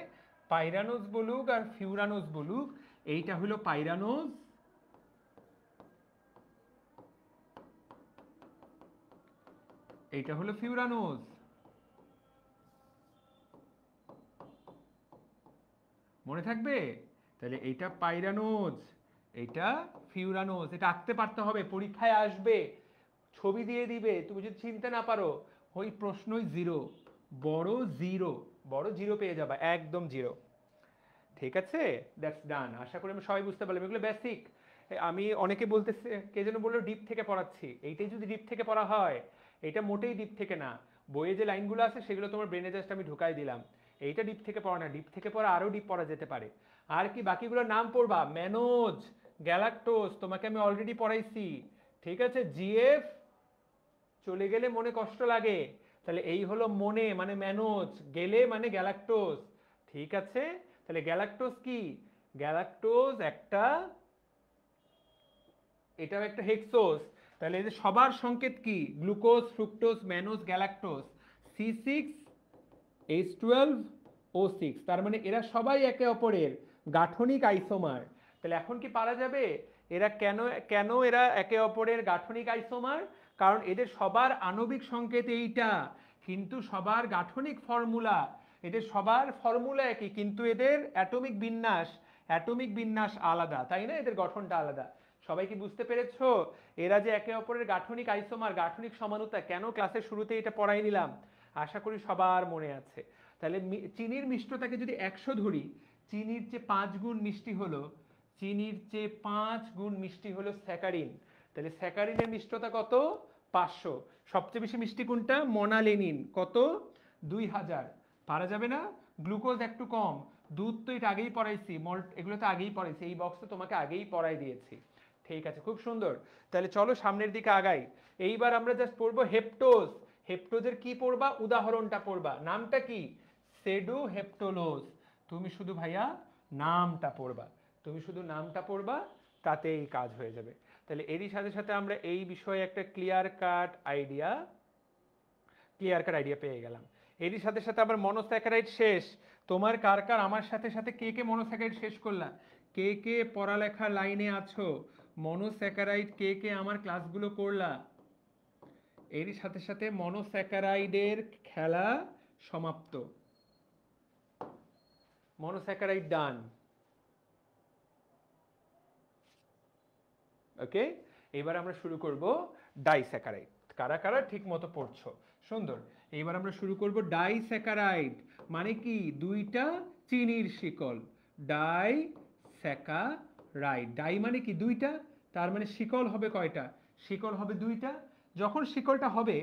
পাইরানোজ বলুক আর ফিউরানোজ বলুক, এইটা হলো পাইরানোজ, এইটা হলো ফিউরানোজ। মনে থাকবে? তাহলে এইটা পাইরানোজ, এইটা ফিউরানোজ। এটা আঁকতে পারতে হবে, পরীক্ষায় আসবে, ছবি দিয়ে দিবে, তুমি যদি চিনতে না পারো ওই প্রশ্নই জিরো, বড় জিরো, বড় জিরো পেয়ে যাবা, একদম জিরো। ঠিক আছে, দ্যাটস ডান। আশা করি আমি সবাই বুঝতে পারলাম, এগুলো বেসিক। আমি অনেকে বলতেছে, কে যেন বললো ডিপ থেকে পড়াচ্ছি, এইটাই যদি ডিপ থেকে পড়া হয়, এটা মোটেই ডিপ থেকে না। বইয়ে যে লাইনগুলো আছে সেগুলো তোমার ব্রেনে জাস্ট আমি ঢুকাই দিলাম, এইটা ডিপ থেকে পড়া না। ডিপ থেকে পড়া আরো ডিপ পড়া যেতে পারে। আর কি বাকিগুলোর নাম পড়বা? ম্যানোজ, গ্যালাক্টোজ, তোমাকে আমি অলরেডি পড়াইছি। ঠিক আছে, জিএফ চলে গেলে মনে কষ্ট লাগে, তাহলে এই হলো মনে মানে ম্যানোজ, গেলে মানে গ্যালাক্টোজ। ঠিক আছে, তাহলে গ্যালাক্টোজ কি? গ্যালাক্টোজ একটা, এটাও একটা হেক্সোজ। তাহলে এই যে সবার সংকেত কি? Glucose, fructose, mannose, galactose, C6H12O6। তার মানে এরা সবাই একে অপরের গাঠনিক আইসোমার। তাহলে এখন কি পারা যাবে এরা কেন কেন এরা একে অপরের গাঠনিক আইসোমার? কারণ এদের সবার আণবিক সংকেত এইটা, কিন্তু সবার গাঠনিক ফর্মুলা, এদের সবার ফর্মুলা একই, কিন্তু এদের অ্যাটমিক বিন্যাস আলাদা, তাই না? এদের গঠনটা আলাদা। সবাই কি বুঝতে পেরেছো এরা যে একে অপরের গাঠনিক আইসোমার, গাঠনিক সমানুতা? কেন ক্লাসের শুরুতে এটা পড়াই নিলাম, আশা করি সবার মনে আছে। তাহলে চিনির মিষ্টতাকে যদি 100 ধরি, চিনির চেয়ে 5 গুণ মিষ্টি হলো, চিনির চেয়ে 5 গুণ মিষ্টি হলো স্যাকারিন। তাহলে স্যাকারিনের মিষ্টতা কত? 500। সবচেয়ে বেশি মিষ্টি কোনটা? মোনালেনিন। কত? 2000। পারা যাবে না? গ্লুকোজ একটু কম, দুধ তো এটা আগেই পড়াইছি, মল্ট এগুলো তো আগেই পড়াইছি, এই বক্স তো তোমাকে আগেই পড়াই দিয়েছি। ঠিক আছে, খুব সুন্দর। তাহলে চলো সামনের দিকে আগাই। এইবার আমরা জাস্ট পড়বো হেপ্টোজ। হেপ্টোজের কি পড়বা? উদাহরণটা পড়বা। নামটা কি? সেডু হেপ্টোলোজ। তুমি শুধু ভাইয়া নামটা পড়বা, তুমি শুধু নামটা পড়বা, তাতেই কাজ হয়ে যাবে। তাহলে এরই সাথে সাথে আমরা এই বিষয়ে একটা ক্লিয়ার কাট আইডিয়া পেয়ে গেলাম। এরই সাথে সাথে আবার মনোস্যাকারাইড শেষ। তোমার কার কার আমার সাথে সাথে কে কে মনোস্যাকারাইড শেষ করলা? কে কে পড়ালেখা লাইনে আছো? মনোস্যাকারাইড কে কে আমার ক্লাসগুলো করলা? এরই সাথে সাথে মনোস্যাকারাইডের খেলা সমাপ্ত। মনোস্যাকারাইড ডান। ওকে, এবার আমরা শুরু করব ডাইস্যাকারাইড। কারা কারা ঠিক মতো পড়ছো? সুন্দর। এবার আমরা শুরু করব ডাইস্যাকারাইড। মানে কি? দুইটা চিনির শিকল, ডাইস্যাকারাইড। ডাই মানে কি? দুইটা, তার মানে শিকল হবে কয়টা? শিকল হবে দুইটা। যখন শিকলটা হবে,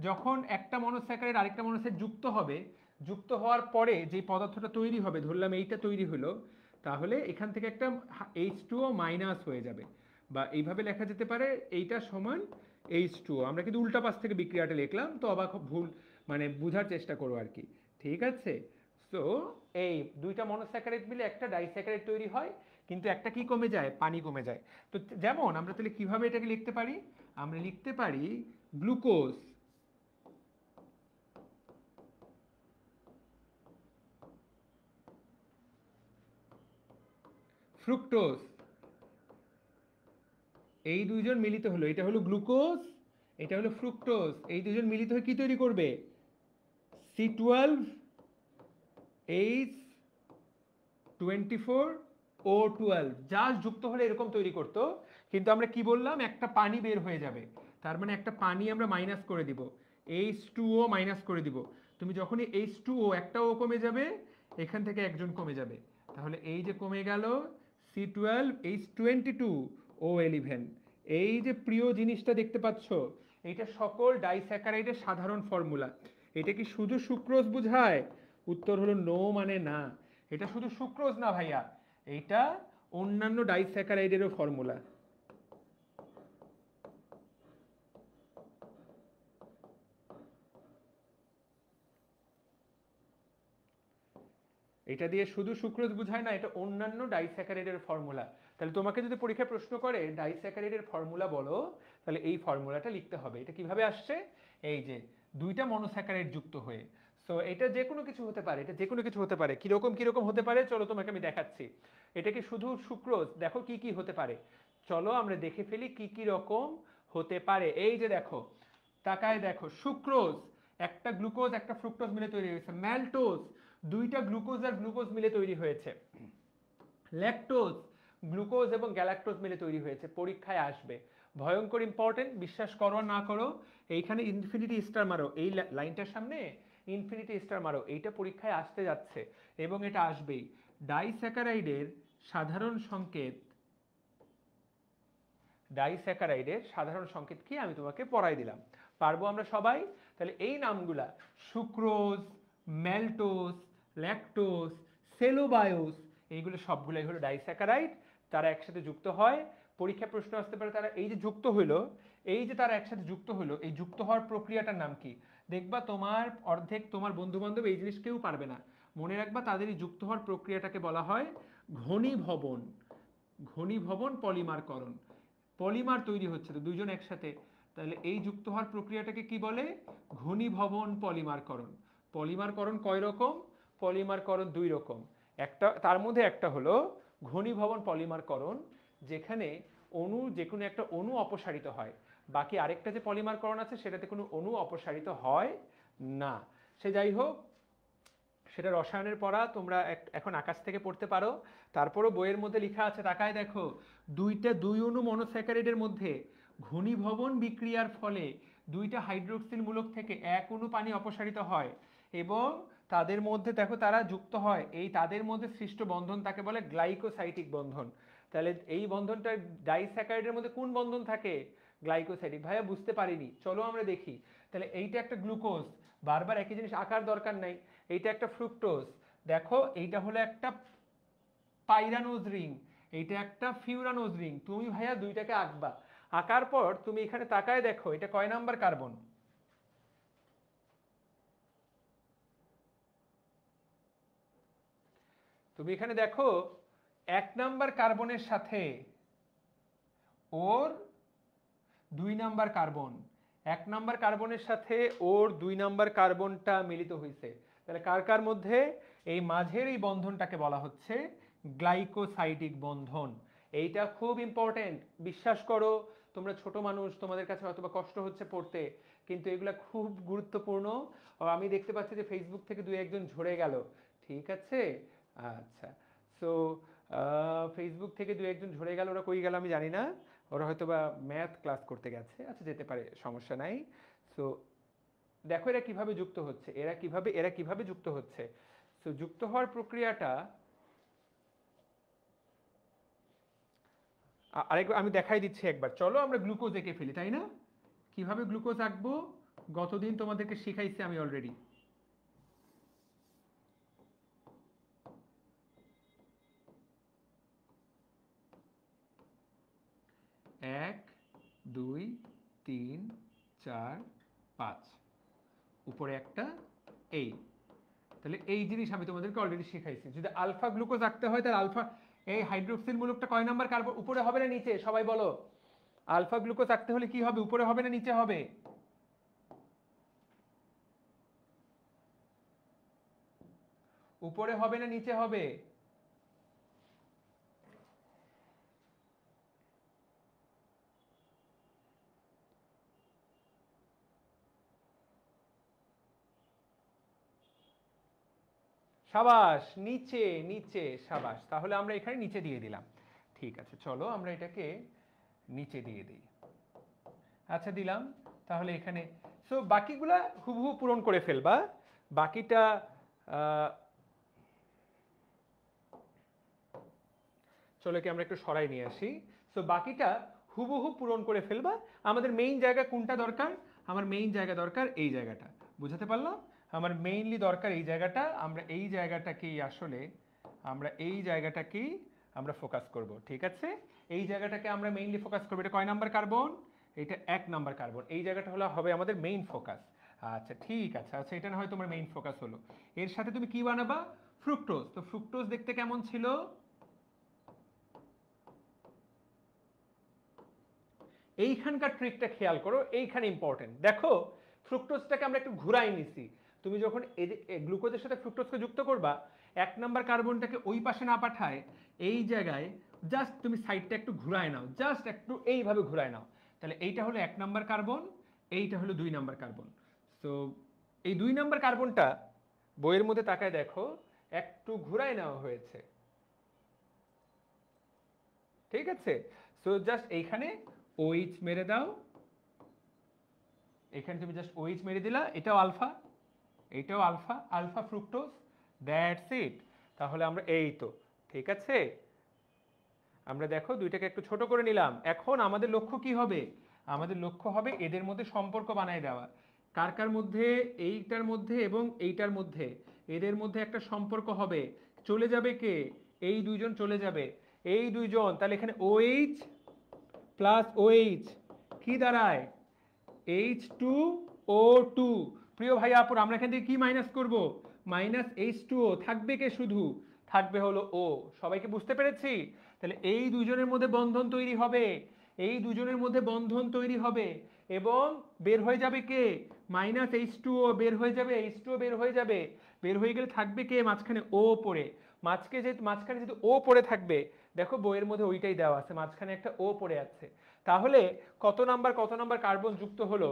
যখন একটা মনোস্যাকারাইড আরেকটা মনোস্যাকারাইড যুক্ত হবে, যুক্ত হওয়ার পরে যে পদার্থটা তৈরি হবে, ধরলাম এইটা তৈরি হলো, তাহলে এখান থেকে একটা H2O মাইনাস হয়ে যাবে, বা এইভাবে লেখা যেতে পারে এইটা সমান H2O। আমরা কিন্তু উল্টা পাশ থেকে বিক্রিয়াটা লিখলাম, তো অবাক ভুল মানে বোঝার চেষ্টা করো আর কি, ঠিক আছে? সো এই দুইটা মনোস্যাকারাইড মিলে একটা ডাইস্যাকারাইড তৈরি হয়, কিন্তু একটা কি কমে যায়, পানি কমে যায়। তো যেমন আমরা তাহলে কিভাবে এটাকে লিখতে পারি, আমরা লিখতে পারি গ্লুকোজ, ফ্রুক্টোজ, এই দুইজন মিলিত হলো, এটা হলো গ্লুকোজ, এটা হলো ফ্রুক্টোজ, এই দুজন মিলিত হয়ে কি তৈরি করবে, C12H24O12, জাস্ট যুক্ত হলে এরকম তৈরি করতো। কিন্তু আমরা কি বললাম, একটা পানি বের হয়ে যাবে, তার মানে একটা পানি আমরা মাইনাস করে দিব, H2O মাইনাস করে দিব। তুমি যখনই H2O একটা ও কমে যাবে, এখান থেকে একজন কমে যাবে, তাহলে এই যে কমে গেল C12H22O11। এই যে প্রিয় জিনিসটা দেখতে পাচ্ছ, এইটা সকল ডাইস্যাকারাইডের সাধারণ ফর্মুলা। এটা কি শুধু সুক্রোজ বোঝায়? উত্তর হলো নো, মানে না, এটা শুধু সুক্রোজ না ভাইয়া, এইটা অন্যান্য ডাইস্যাকারাইডেরও ফর্মুলা। এটা দিয়ে শুধু সুক্রোজ বোঝায় না, এটা অন্যান্য ডাইস্যাকারাইডের ফর্মুলা। তাহলে তোমাকে যদি পরীক্ষায় প্রশ্ন করে ডাইস্যাকারাইডের ফর্মুলা বলো, তাহলে এই ফর্মুলাটা লিখতে হবে। এটা কিভাবে আসছে, এই যে দুইটা মনোস্যাকারাইড যুক্ত হয়ে। সো এটা যে কোনো কিছু হতে পারে, এটা যে কোনো কিছু হতে পারে। কিরকম কিরকম হতে পারে চলো তোমাকে আমি দেখাচ্ছি। এটা কি শুধু সুক্রোজ, দেখো কি কি হতে পারে, চলো আমরা দেখে ফেলি কি কি রকম হতে পারে। এই যে দেখো, তাকায় দেখো, সুক্রোজ একটা গ্লুকোজ একটা ফ্রুক্টোজ মিলে তৈরি হয়েছে, ম্যালটোজ দুইটা গ্লুকোজ আর গ্লুকোজ মিলে তৈরি হয়েছে, ল্যাকটোজ গ্লুকোজ এবং গ্যালাক্টোজ মিলে তৈরি হয়েছে। পরীক্ষায় আসবে, ভয়ঙ্কর ইম্পর্টেন্ট, বিশ্বাস করো না করো, এইখানে ইনফিনিটি স্টার মারো, এই লাইনটার সামনে ইনফিনিটি স্টার মারো, এইটা পরীক্ষায় আসতে যাচ্ছে এবং এটা আসবেই। ডাইস্যাকারাইডের সাধারণ সংকেত, ডাইস্যাকারাইডের সাধারণ সংকেত কি আমি তোমাকে পড়াই দিলাম, পারবো আমরা সবাই? তাহলে এই নামগুলা, সুক্রোজ, ম্যালটোজ, ল্যাকটোজ, সেলোবায়োস, এইগুলো সবগুলাই হলো ডাইস্যাকারাইড। তারা একসাথে যুক্ত হয়, পরীক্ষা প্রশ্ন আসতে পারে তারা এই যে যুক্ত হইলো, এই যে তারা একসাথে যুক্ত হইলো, এই যুক্ত হওয়ার প্রক্রিয়াটার নাম কি? দেখবা তোমার অর্ধেক তোমার বন্ধু বান্ধব এই জিনিস কেউ পারবে না, মনে রাখবা তাদের এই যুক্ত হওয়ার প্রক্রিয়াটাকে বলা হয় ঘনীভবন। ঘনীভবন পলিমারকরণ, পলিমার তৈরি হচ্ছে তো দুইজন একসাথে, তাহলে এই যুক্ত হওয়ার প্রক্রিয়াটাকে কি বলে, ঘনীভবন পলিমারকরণ। পলিমারকরণ কয় রকম, পলিমারকরণ দুই রকম, একটা তার মধ্যে একটা হলো ঘনীভবন পলিমারকরণ, যেখানে অণু যে কোনো একটা অণু অপসারিত হয়, বাকি আরেকটা যে পলিমারকরণ আছে সেটাতে কোনো অণু অপসারিত হয় না। সে যাই হোক, সেটা রসায়নের পড়া, তোমরা এখন আকাশ থেকে পড়তে পারো, তারপরও বইয়ের মধ্যে লেখা আছে, তাকায় দেখো, দুই অণু মনোস্যাকারাইডের মধ্যে ঘনীভবন বিক্রিয়ার ফলে দুইটা হাইড্রোক্সিল মূলক থেকে এক অণু পানি অপসারিত হয় এবং তাদের মধ্যে দেখো তারা যুক্ত হয়, এই তাদের মধ্যে সৃষ্ট বন্ধন তাকে বলে গ্লাইকোসাইটিক বন্ধন। তাহলে এই বন্ধনটা ডাইস্যাকারাইডের মধ্যে কোন বন্ধন থাকে, গ্লাইকোসাইটিক। ভাইয়া বুঝতে পারিনি, চলো আমরা দেখি। তাহলে এইটা একটা গ্লুকোজ, বারবার একই জিনিস আঁকার দরকার নাই, এইটা একটা ফ্রুক্টোজ, দেখো এইটা হলো একটা পাইরানোজ রিং, এইটা একটা ফিউরানোজ রিং। তুমি ভাইয়া দুইটাকে আঁকবা, আঁকার পর তুমি এখানে তাকায় দেখো এটা কয় নাম্বার কার্বন, তুমি এখানে দেখো 1 নাম্বার কার্বনের সাথে ওর 2 নাম্বার কার্বন, 1 নাম্বার কার্বনের সাথে ওর 2 নাম্বার কার্বনটা মিলিত হয়েছে, তাহলে কার কার মধ্যে, এই মাঝের এই বন্ধনটাকে বলা হচ্ছে গ্লাইকোসাইটিক বন্ধন। এইটা খুব ইম্পর্টেন্ট, বিশ্বাস করো তোমরা ছোট মানুষ, তোমাদের কাছে হয়তো বা কষ্ট হচ্ছে পড়তে, কিন্তু এগুলা খুব গুরুত্বপূর্ণ। আমি দেখতে পাচ্ছি যে ফেসবুক থেকে 2-1জন ঝরে গেল, ঠিক আছে? আচ্ছা, সো ফেসবুক থেকে 2-1জন ঝরে গেল, ওরা কই গেল আমি জানি না, ওরা হয়তো বা ম্যাথ ক্লাস করতে গেছে, আচ্ছা যেতে পারে, সমস্যা নাই। সো দেখো এরা কিভাবে যুক্ত হচ্ছে, এরা কিভাবে যুক্ত হচ্ছে। সো যুক্ত হওয়ার প্রক্রিয়াটা আরেকবার আমি দেখাই দিচ্ছি একবার, চলো আমরা গ্লুকোজ এঁকে ফেলি, তাই না? কিভাবে গ্লুকোজ আঁকবো গতদিন তোমাদেরকে শিখাইছি আমি অলরেডি। 2 3 4 5, উপরে একটা এই। তাহলে এই জিনিস আমি তোমাদেরকে অলরেডি শিখাইছি। যদি আলফা গ্লুকোজ আঁকতে হয় তাহলে আলফা, এই হাইড্রোক্সিল মূলকটা কয় নাম্বার কার্বন, উপরে হবে না নিচে, সবাই বলো। আলফা গ্লুকোজ আঁকতে হলে কি হবে, উপরে হবে না নিচে হবে? উপরে হবে না নিচে হবে? সাবাস, নিচে নিচে, সাবাস। তাহলে আমরা এখানে নিচে দিয়ে দিলাম। ঠিক আছে, চলো আমরা এটাকে নিচে দিয়ে দিই। আচ্ছা দিলাম। তাহলে এখানে সো বাকিগুলা হুবহু পূরণ করে ফেলবা। বাকিটা চলো কি আমরা একটু সরাই নিয়ে আসি। সো বাকিটা হুবহু পূরণ করে ফেলবা। আমাদের মেইন জায়গা কোনটা দরকার? আমার মেইন জায়গা দরকার এই জায়গাটা। বুঝাতে পারলাম? আমার মেইনলি দরকার এই জায়গাটা। আমরা এই জায়গাটাকেই আসলে আমরা এই জায়গাটাকেই আমরা ফোকাস করব। ঠিক আছে, এই জায়গাটাকে আমরা মেইনলি ফোকাস করব। এটা কয় নাম্বার কার্বন? এটা 1 নাম্বার কার্বন। এই জায়গাটা হলো হবে আমাদের মেইন ফোকাস। আচ্ছা ঠিক আছে, আচ্ছা এটা না হয় তোমার মেইন ফোকাস হলো। এর সাথে তুমি কি বানাবা? ফ্রুক্টোজ। তো ফ্রুক্টোজ দেখতে কেমন ছিল? এইখানকার ট্রিকটা খেয়াল করো, এইখানে ইম্পর্টেন্ট। দেখো ফ্রুক্টোজটাকে আমরা একটু ঘুরাই নিছি। তুমি যখন গ্লুকোজের সাথে ফ্রুক্টোজকে যুক্ত করবা, 1 নাম্বার কার্বনটাকে ওই পাশে না পাঠায় এই জায়গায় জাস্ট তুমি সাইডটা একটু ঘুরায় নাও, জাস্ট একটু এইভাবে ঘুরায় নাও। তাহলে এইটা হলো 1 নাম্বার কার্বন, এইটা হলো 2 নাম্বার কার্বন। সো এই 2 নাম্বার কার্বনটা বইয়ের মধ্যে তাকায় দেখো একটু ঘুরায় নেওয়া হয়েছে। ঠিক আছে, সো জাস্ট এইখানে OH মেরে দাও। এখানে তুমি জাস্ট OH মেরে দিলা, এটাও আলফা, এইটাও alpha, alpha fructose, that's it. তাহলে আমরা এই তো ঠিক আছে, আমরা দেখো দুইটাকে একটু ছোট করে নিলাম। এখন আমাদের লক্ষ্য কি হবে? আমাদের লক্ষ্য হবে এদের মধ্যে সম্পর্ক বানায় দেওয়া। কার কার মধ্যে? এইটার মধ্যে এবং এইটার মধ্যে, এদের মধ্যে একটা সম্পর্ক হবে। চলে যাবে কে? এই দুইজন চলে যাবে, এই দুইজন। তাহলে এখানে OH প্লাস OH কি দাঁড়ায়? H2O2। প্রিয় ভাই আপুর, আমরা এখান থেকে কি মাইনাস করব? Minus H2O। থাকবে কে? শুধু থাকবে হলো O। সবাইকে বুঝতে পেরেছি? তাহলে এই দুজনের মধ্যে বন্ধন তৈরি হবে, এই দুজনের মধ্যে বন্ধন তৈরি হবে এবং বের হয়ে যাবে কে? মাইনাস H2O বের হয়ে যাবে, H2O বের হয়ে যাবে। বের হয়ে গেলে থাকবে কে মাঝখানে? O পড়ে। মাঝখানে যেহেতু O পড়ে থাকবে, দেখো বইয়ের মধ্যে ওইটাই দেওয়া আছে, মাঝখানে একটা O পড়ে আছে। তাহলে কত নাম্বার কার্বন যুক্ত হলো,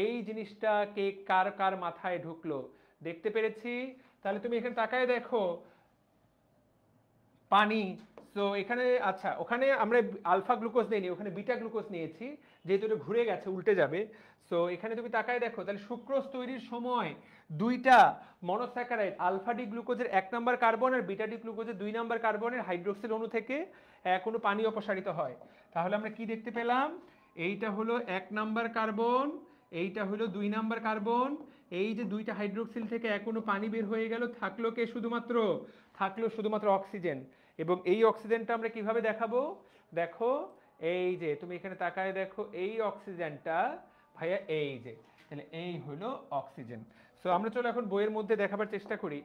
এই জিনিসটা কে কার কার মাথায় ঢুকলো দেখতে পেরেছি? তাহলে তুমি এখানে তাকায় দেখো পানি। সো এখানে আচ্ছা, ওখানে আমরা আলফা গ্লুকোজ নিইনি, ওখানে বিটা গ্লুকোজ নিয়েছি, যেহেতু এটা ঘুরে গেছে উল্টে যাবে। সো এখানে তুমি তাকায় দেখো, তাহলে সুক্রোজ তৈরির সময় দুইটা মনোস্যাকারাইড, আলফা ডি গ্লুকোজের 1 নাম্বার কার্বন আর বিটা ডি গ্লুকোজের 2 নাম্বার কার্বনের হাইড্রোক্সিল অণু থেকে কোনো পানি অপসারিত হয়। তাহলে আমরা কি দেখতে পেলাম? এইটা হলো 1 নাম্বার কার্বন, এইটা হলো 2 নাম্বার কার্বন। এই যে দুইটা হাইড্রোক্সিল থেকে এখনো পানি বের হয়ে গেল, থাকলো কে? শুধুমাত্র থাকলো শুধুমাত্র অক্সিজেন। এবং এই অক্সিজেনটা আমরা কিভাবে দেখাবো? দেখো এই যে তুমি এখানে তাকায় দেখো, এই অক্সিজেনটা ভাইয়া এই যে, তাহলে এই হলো অক্সিজেন। সো আমরা চলো এখন বইয়ের মধ্যে দেখাবার চেষ্টা করি।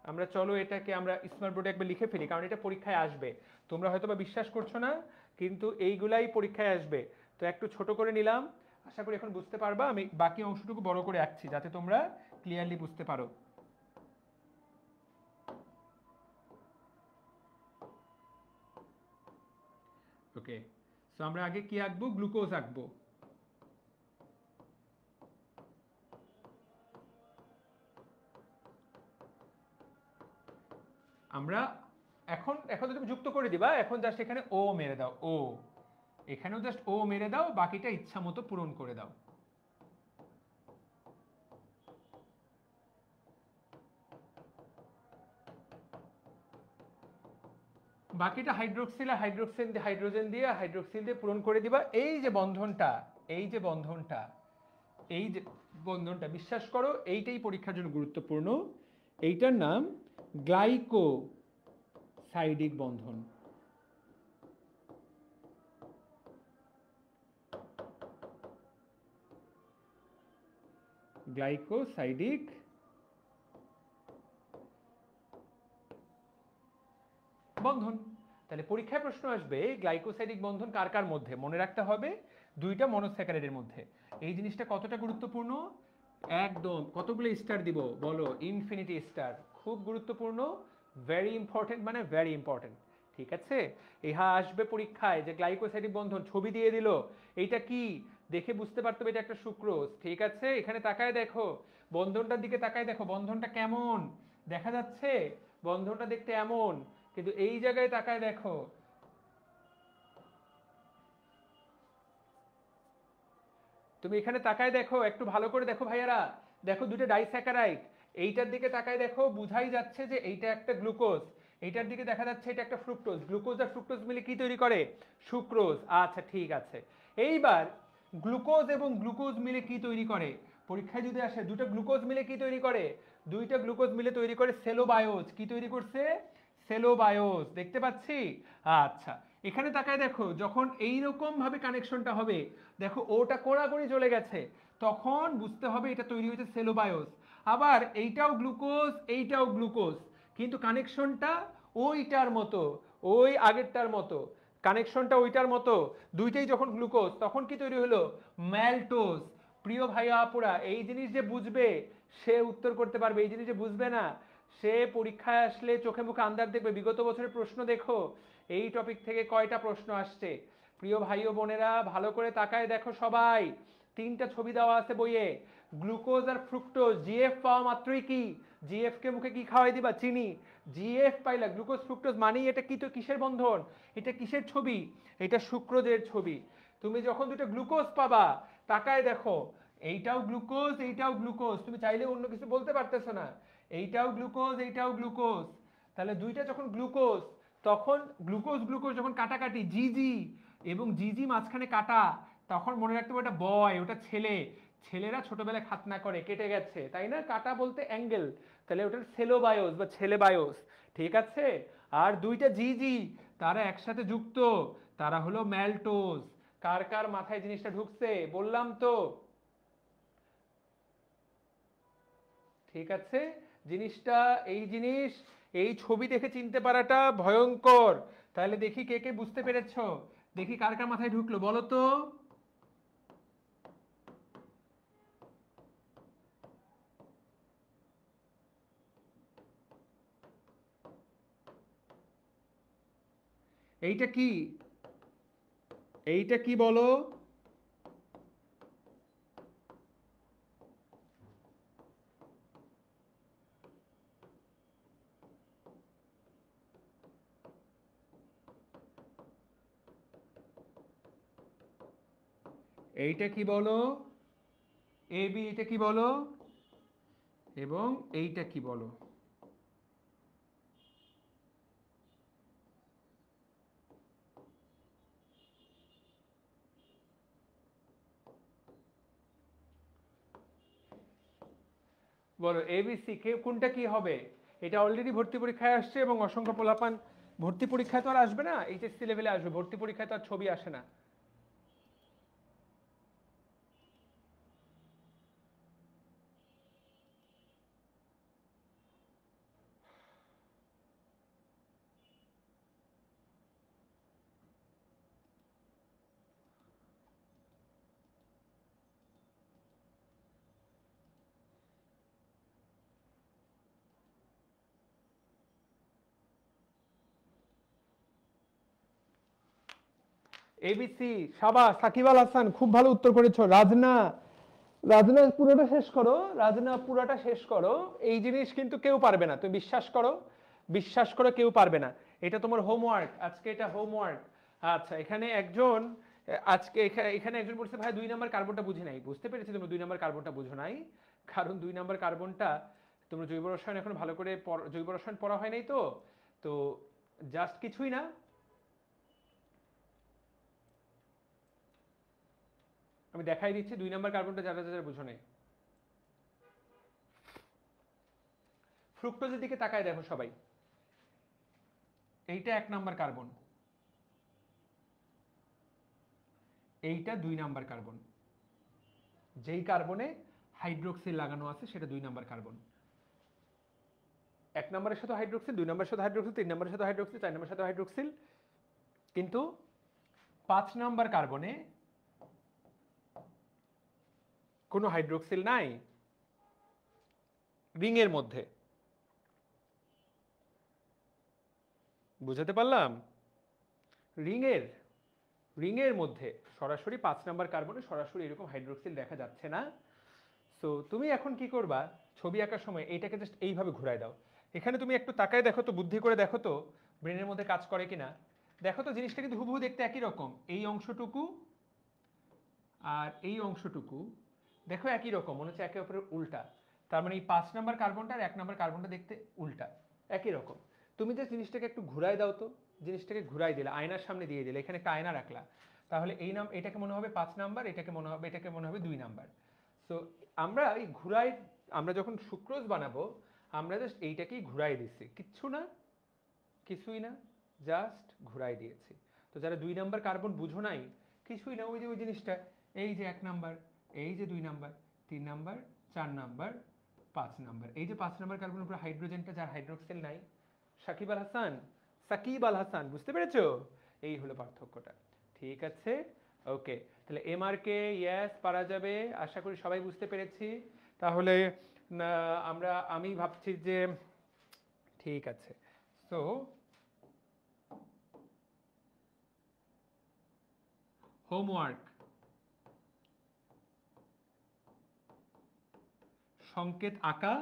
আমরা চলো এটাকে আমরা স্মার্ট বোর্ডে একবার লিখে ফেলি, কারণ এটা পরীক্ষায় আসবে। তোমরা হয়তো বা বিশ্বাস করছো না, কিন্তু এইগুলাই পরীক্ষায় আসবে। তো একটু ছোট করে নিলাম, আশা করি এখন বুঝতে পারবা। আমি বাকি অংশটুকু বড় করে আঁকছি যাতে তোমরা ক্লিয়ারলি বুঝতে পারো। ওকে, সো আমরা আগে কি আঁকবো? গ্লুকোজ আঁকবো। আমরা এখন এখন তো তুমি যুক্ত করে দিবা, এখন জাস্ট এখানে ও মেরে দাও, ও এখানেও জাস্ট ও মেরে দাও, বাকিটা ইচ্ছা মতো পূরণ করে দাও। বাকিটা হাইড্রোক্সিল আর হাইড্রোজেন দিয়ে হাইড্রোক্সিল দিয়ে পূরণ করে দিবা। এই যে বন্ধনটা, এই যে বন্ধনটা, এই যে বন্ধনটা, বিশ্বাস করো এইটাই পরীক্ষার জন্য গুরুত্বপূর্ণ। এইটার নাম গ্লাইকোসাইডিক বন্ধন। গ্লাইকোসাইডিক বন্ধন। তাহলে পরীক্ষায় প্রশ্ন আসবে গ্লাইকোসাইডিক বন্ধন কার কার মধ্যে, মনে রাখতে হবে দুইটা মনোস্যাকারাইডের মধ্যে। এই জিনিসটা কতটা গুরুত্বপূর্ণ, একদম কতগুলো স্টার দিব বলো, ইনফিনিটি স্টার, খুব গুরুত্বপূর্ণ, ভেরি ইম্পর্টেন্ট, মানে ভেরি ইম্পর্টেন্ট। ঠিক আছে, ইহা আসবে পরীক্ষায় যে গ্লাইকোসাইডিক বন্ধন, ছবি দিয়ে দিল, এইটা কি দেখে বুঝতে পারতে হবে এটা একটা সুক্রোজ। ঠিক আছে, এখানে তাকায় দেখো, বন্ধনটার দিকে তাকায় দেখো, বন্ধনটা কেমন দেখা যাচ্ছে, বন্ধনটা দেখতে এমন, কিন্তু এই জায়গায় তাকায় দেখো, তুমি এখানে তাকায় দেখো, একটু ভালো করে দেখো ভাইয়ারা, দেখো দুটো ডাইস্যাকারাইড, এইটার দিকে তাকায় দেখো, বুঝাই যাচ্ছে যে এইটা একটা গ্লুকোজ, এইটার দিকে দেখা যাচ্ছে এটা একটা ফ্রুক্টোজ, গ্লুকোজ আর ফ্রুক্টোজ মিলে কি তৈরি করে, সুক্রোজ। আচ্ছা ঠিক আছে, এইবার গ্লুকোজ এবং গ্লুকোজ মিলে কি তৈরি করে, পরীক্ষায় যদি আসে দুটো গ্লুকোজ মিলে কি তৈরি করে, দুইটা গ্লুকোজ মিলে তৈরি করে সেলোবায়োজ, কি তৈরি করছে, সেলোবায়োজ, দেখতে পাচ্ছি। আচ্ছা এখানে তাকায় দেখো, যখন এইরকম ভাবে কানেকশনটা হবে, দেখো ওটা কোড়াকড়ি চলে গেছে, তখন বুঝতে হবে এটা তৈরি হয়েছে সেলোবায়োজ। আবার এইটাও গ্লুকোজ, এইটাও গ্লুকোজ, কিন্তু কানেকশনটা ওইটার মতো, ওই আগেরটার মতো, কানেকশনটা ওইটার মতো, দুইটাই যখন গ্লুকোজ, তখন কি তৈরি হলো, ম্যালটোজ। প্রিয় ভাইয়া আপুরা, এই জিনিস যে বুঝবে সে উত্তর করতে পারবে, এই জিনিস যে বুঝবে না সে পরীক্ষায় আসলে চোখে মুখে আন্দাজ দেখবে। বিগত বছরের প্রশ্ন দেখো, এই টপিক থেকে কয়টা প্রশ্ন আসছে। প্রিয় ভাই ও বোনেরা ভালো করে তাকায় দেখো সবাই, তিনটা ছবি দেওয়া আছে বইয়ে, গ্লুকোজ আর ফ্রুক্টোজ, জিএফ পাওয়া মাত্রই কি, জিএফ কে মুখে কি খাওয়াই দিবা, চিনি, জিএফ পাইলা, গ্লুকোজ ফ্রুক্টোজ মানেই এটা কি, তো কিসের বন্ধন, এটা কিসের ছবি, এটা সুক্রোজের ছবি। তুমি যখন দুটো গ্লুকোজ পাবা, তাকায় দেখো, এইটাও গ্লুকোজ, এইটাও গ্লুকোজ, তুমি চাইলে অন্য কিছু বলতে পারতেছো না, এইটাও গ্লুকোজ, এইটাও গ্লুকোজ। তাহলে দুইটা যখন গ্লুকোজ, তখন গ্লুকোজ গ্লুকোজ যখন কাটাকাটি, জিজি এবং জিজি মাঝখানে কাটা, তখন মনে রাখতে হবে ওটা বয়, ওটা ছেলে, ছেলেরা ছোটবেলায় খাতনা করে, কেটে গেছে তাই না, কাটা বলতে অ্যাঙ্গেল, তাহলে ওটার সেলোবায়োস বা ছেলে বায়োস। ঠিক আছে, আর দুইটা জিজি তারা একসাথে যুক্ত, তারা হলো ম্যালটোজ। কার কার মাথায় জিনিসটা ঢুকছে বললাম তো। ঠিক আছে, জিনিসটা, এই জিনিস, এই ছবি দেখে চিনতে পারাটা ভয়ঙ্কর। তাহলে দেখি কে কে বুঝতে পেরেছো, দেখি কার কার মাথায় ঢুকলো বলো তো। এইটা কি, এইটা কি বলো, এইটা কি বলো, এ বি এটা কি বলো, এবং এইটা কি বলো। বলো এবিসি কে কোনটা কি হবে, এটা অলরেডি ভর্তি পরীক্ষায় আসছে এবং অসংখ্য পোলাপান, ভর্তি পরীক্ষায় তো আর আসবে না, এইচএসসি লেভেলে আসবে, ভর্তি পরীক্ষায় তো আর ছবি আসে না। এবিসি, সাবাস সাকিব আল হাসান, খুব ভালো উত্তর করেছো। রাজনা, রাজনা পুরোটা শেষ করো, রাজনা পুরোটা শেষ করো, এই জিনিস কিন্তু কেউ পারবে না, তুমি বিশ্বাস করো, বিশ্বাস করো কেউ পারবে না, এটা তোমার হোমওয়ার্ক আজকে, এটা হোমওয়ার্ক। আচ্ছা এখানে একজন, আজকে এখানে একজন বলছে ভাই 2 নম্বর কার্বনটা বুঝি নাই, বুঝতে পেরেছি তুমি 2 নম্বর কার্বনটা বুঝো নাই, কারণ 2 নম্বর কার্বনটা তোমরা জৈব রসায়ন এখন ভালো করে জৈব রসায়ন পড়া হয় নাই তো, তো জাস্ট কিছুই না, আমি দেখাই দিচ্ছি 2 নম্বর কার্বনটা যারা যারা বুঝো নাই। ফ্রুক্টোজের দিকে তাকায় দেখো সবাই, এইটা 1 নম্বর কার্বন, এইটা 2 নম্বর কার্বন, যেই কার্বনে হাইড্রোক্সিল লাগানো আছে, সেটা 2 নাম্বার কার্বন। 1 নম্বরের সাথে হাইড্রোক্সিল, 2 নম্বরের সাথে হাইড্রোক্সিল, 3 নম্বরের সাথে হাইড্রোক্সিল, 4 নম্বরের সাথে হাইড্রোক্সিল, কিন্তু 5 নাম্বার কার্বনে কোনো হাইড্রোক্সিল নাই রিং এর মধ্যে। বুঝাতে পারলাম? রিং এর মধ্যে সরাসরি 5 নাম্বার কার্বনে সরাসরি এরকম হাইড্রোক্সিল দেখা যাচ্ছে না। সো তুমি এখন কি করবা, ছবি আঁকার সময় এইটাকে জাস্ট এইভাবে ঘুরায় দাও। এখানে তুমি একটু তাকায় দেখো তো, বুদ্ধি করে দেখো তো ব্রেনের মধ্যে কাজ করে কিনা। দেখো তো জিনিসটা কিন্তু হুবহু দেখতে একই রকম, এই অংশটুকু আর এই অংশটুকু দেখো একই রকম, মনে হচ্ছে একে অপরের উল্টা। তার মানে এই 5 নাম্বার কার্বনটা আর 1 নাম্বার কার্বনটা দেখতে উল্টা, একই রকম। তুমি যে জিনিসটাকে একটু ঘুরাই দাও তো, জিনিসটাকে ঘুরাই দিলে, আয়নার সামনে দিয়ে দিলে, এখানে একটা আয়না রাখলা, তাহলে এই এটাকে মনে হবে 5 নাম্বার, এটাকে মনে হবে 2 নাম্বার। সো আমরা এই ঘুরাই, আমরা যখন সুক্রোজ বানাবো আমরা জাস্ট এইটাকেই ঘুরাই দিছি, কিচ্ছু না, কিছুই না, জাস্ট ঘুরাই দিয়েছি। তো যারা 2 নাম্বার কার্বন বুঝো নাই, কিছুই না, ওই যে ওই জিনিসটা, এই যে 1 নাম্বার, এই যে 2 নাম্বার, 3 নাম্বার, 4 নাম্বার, 5 নাম্বার, এই যে 5 নাম্বার কার্বনের উপরে হাইড্রোজেনটা, যার হাইড্রোক্সিল নাই, সাকিব আল হাসান, বুঝতে পেরেছো? এই হলো পার্থক্যটা। ঠিক আছে, ওকে। তাহলে এমআরকে ইয়েস পারা যাবে, আশা করি সবাই বুঝতে পেরেছি। তাহলে আমি ভাবছি যে ঠিক আছে। সো হোমওয়ার্ক, সংকেত আঁকা,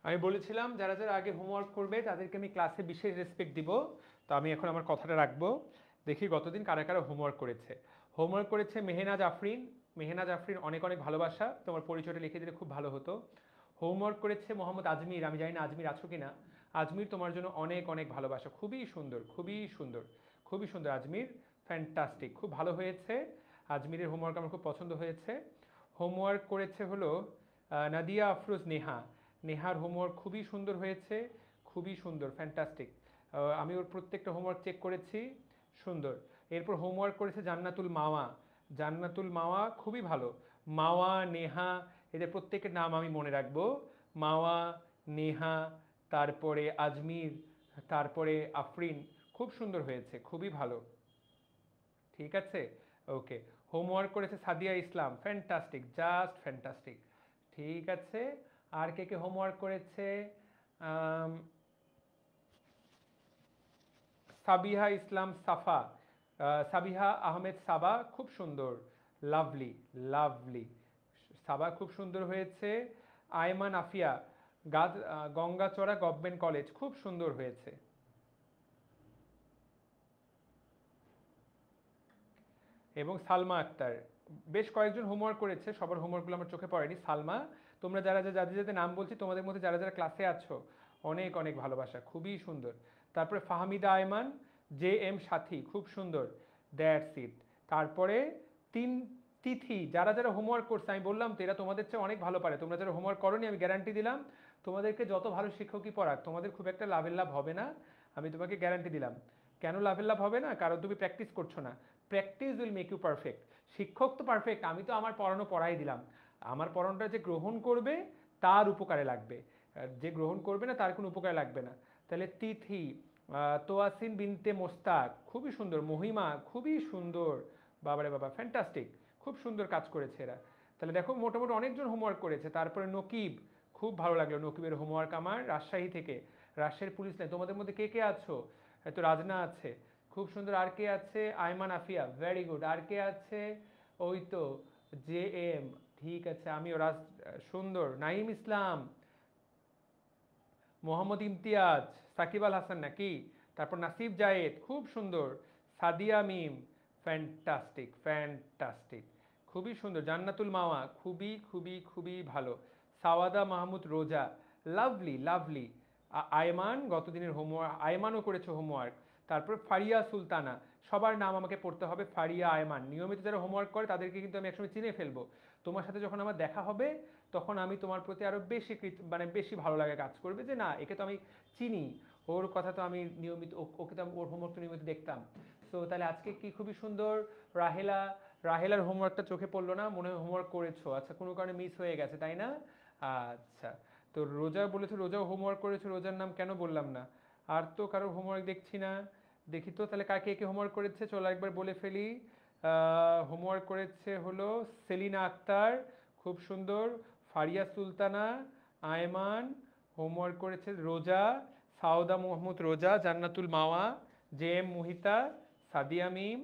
আমি বলেছিলাম যারা যারা আগে হোমওয়ার্ক করবে তাদেরকে আমি ক্লাসে বিশেষ রেসপেক্ট দিব। তো আমি এখন আমার কথাটা রাখবো। দেখি গতদিন কারা কারা হোমওয়ার্ক করেছে। হোমওয়ার্ক করেছে মেহনাজ আফরিন। মেহনাজ আফরিন, অনেক অনেক ভালোবাসা, তোমার পরিচয়টা লিখে দিলে খুব ভালো হতো। হোমওয়ার্ক করেছে মোহাম্মদ আজমির, আমি জানি না আজমির আছো কিনা। আজমির, তোমার জন্য অনেক অনেক ভালোবাসা, খুবই সুন্দর, খুবই সুন্দর, খুবই সুন্দর আজমির, ফ্যান্টাস্টিক, খুব ভালো হয়েছে। আজমিরের হোমওয়ার্ক আমার খুব পছন্দ হয়েছে। হোমওয়ার্ক করেছে হলো নাদিয়া আফরোজ নেহা। নেহার হোমওয়ার্ক খুবই সুন্দর হয়েছে, খুবই সুন্দর, ফ্যান্টাস্টিক। আমি ওর প্রত্যেকটা হোমওয়ার্ক চেক করেছি, সুন্দর। এরপর হোমওয়ার্ক করেছে জান্নাতুল মাওয়া। জান্নাতুল মাওয়া খুবই ভালো। মাওয়া, নেহা, এদের প্রত্যেকের নাম আমি মনে রাখবো। মাওয়া, নেহা, তারপরে আজমির, তারপরে আফরিন, খুব সুন্দর হয়েছে, খুবই ভালো। ঠিক আছে, ওকে। হোমওয়ার্ক করেছে সাদিয়া ইসলাম, ফ্যান্টাস্টিক, জাস্ট ফ্যান্টাস্টিক। ঠিক আছে, আর কে কে হোমওয়ার্ক করেছে? সাবিহা ইসলাম সাফা, সাবিহা আহমেদ সাবা, খুব সুন্দর, লাভলি, লাভলি, সাবা খুব সুন্দর হয়েছে। আয়মান আফিয়া, গঙ্গাচড়া গভর্নমেন্ট কলেজ, খুব সুন্দর হয়েছে। এবং সালমা আক্তার, বেশ কয়েকজন হোমওয়ার্ক করেছে, সবার হোমওয়ার্কগুলো আমার চোখে পড়েনি। সালমা, তোমরা যারা যাদের যাদের নাম বলছি তোমাদের মধ্যে যারা যারা ক্লাসে আছো, অনেক অনেক ভালোবাসা, খুবই সুন্দর। তারপরে ফাহমিদা আয়মান, জে এম সাথী, খুব সুন্দর, দ্যাটস ইট। তারপরে তিন তিথি, যারা যারা হোমওয়ার্ক করছে, আমি বললাম তো এরা তোমাদের চেয়ে অনেক ভালো পারে। তোমরা যারা হোমওয়ার্ক করোনি, আমি গ্যারান্টি দিলাম তোমাদেরকে যত ভালো শিক্ষকই পড়াক তোমাদের খুব একটা লাভের লাভ হবে না, আমি তোমাকে গ্যারান্টি দিলাম। কেন লাভের লাভ হবে না? কারণ তুমি প্র্যাকটিস করছো না। Practice will make you perfect. শিক্ষক তো পারফেক্ট, আমি তো আমার পড়ানো পড়াই দিলাম। আমার পড়ানোটা যে গ্রহণ করবে তার উপকারে লাগবে, যে গ্রহণ করবে না তার কোনো উপকারে লাগবে না। তাহলে তিথি, তোয়াসিন বিনতে মোস্তাক, খুবই সুন্দর। মহিমা, খুবই সুন্দর, বাবারে বাবা, ফ্যান্টাস্টিক, খুব সুন্দর কাজ করেছে এরা। তাহলে দেখো মোটামুটি অনেকজন হোমওয়ার্ক করেছে। তারপরে নকিব, খুব ভালো লাগলো নকিবের হোমওয়ার্ক আমার, রাজশাহী থেকে। রাজশাহীর পুলিশ লাইন, তোমাদের মধ্যে কে কে আছো? হয়তো রাজনা আছে, খুব সুন্দর। আর কে আছে? Ayman Afia, very good. আর কে আছে? ওই তো জে এম, ঠিক আছে, আমিও সুন্দর। নাইম ইসলাম, মোহাম্মদ ইমতিয়াজ, সাকিব আল হাসান নাকি, তারপর নাসিব জায়েদ, খুব সুন্দর। সাদিয়া মিম, ফ্যান্টাস্টিক ফ্যান্টাস্টিক, খুবই সুন্দর। জান্নাতুল মাওয়া খুবই খুবই খুবই ভালো। সাওয়াদা মাহমুদ রোজা লাভলি লাভলি। আয়মান গতদিনের হোমওয়ার্ক, আয়মানও করেছে হোমওয়ার্ক। তারপর ফারিয়া সুলতানা, সবার নাম আমাকে পড়তে হবে। ফারিয়া, আয়মান নিয়মিত যারা হোমওয়ার্ক করে তাদেরকে কিন্তু আমি একসময় চিনে ফেলবো। তোমার সাথে যখন আমার দেখা হবে তখন আমি তোমার প্রতি আরও বেশি মানে বেশি ভালো লাগে কাজ করবে, যে না একে তো আমি চিনি, ওর কথা তো আমি নিয়মিত, ওকে তো ওর হোমওয়ার্ক তো নিয়মিত দেখতাম। সো তাহলে আজকে কি খুবই সুন্দর। রাহেলা, রাহেলার হোমওয়ার্কটা চোখে পড়লো না, মনে হয় হোমওয়ার্ক করেছো, আচ্ছা কোনো কারণে মিস হয়ে গেছে তাই না? আচ্ছা, তো রোজা বলেছে, রোজাও হোমওয়ার্ক করেছে, রোজার নাম কেন বললাম না। আর তো কারো হোমওয়ার্ক দেখছি না, দেখি তো তাহলে কাকে কে হোমওয়ার্ক করেছে, চলো একবার বলে ফেলি। হোমওয়ার্ক করেছে হলো সেলিনা আক্তার, খুব সুন্দর। ফারিয়া সুলতানা, আয়মান, হোমওয়ার্ক করেছে রোজা, সাউদা মোহাম্মদ রোজা, জান্নাতুল মাওয়া, জে এম মুহিতা, সাদিয়া মিম,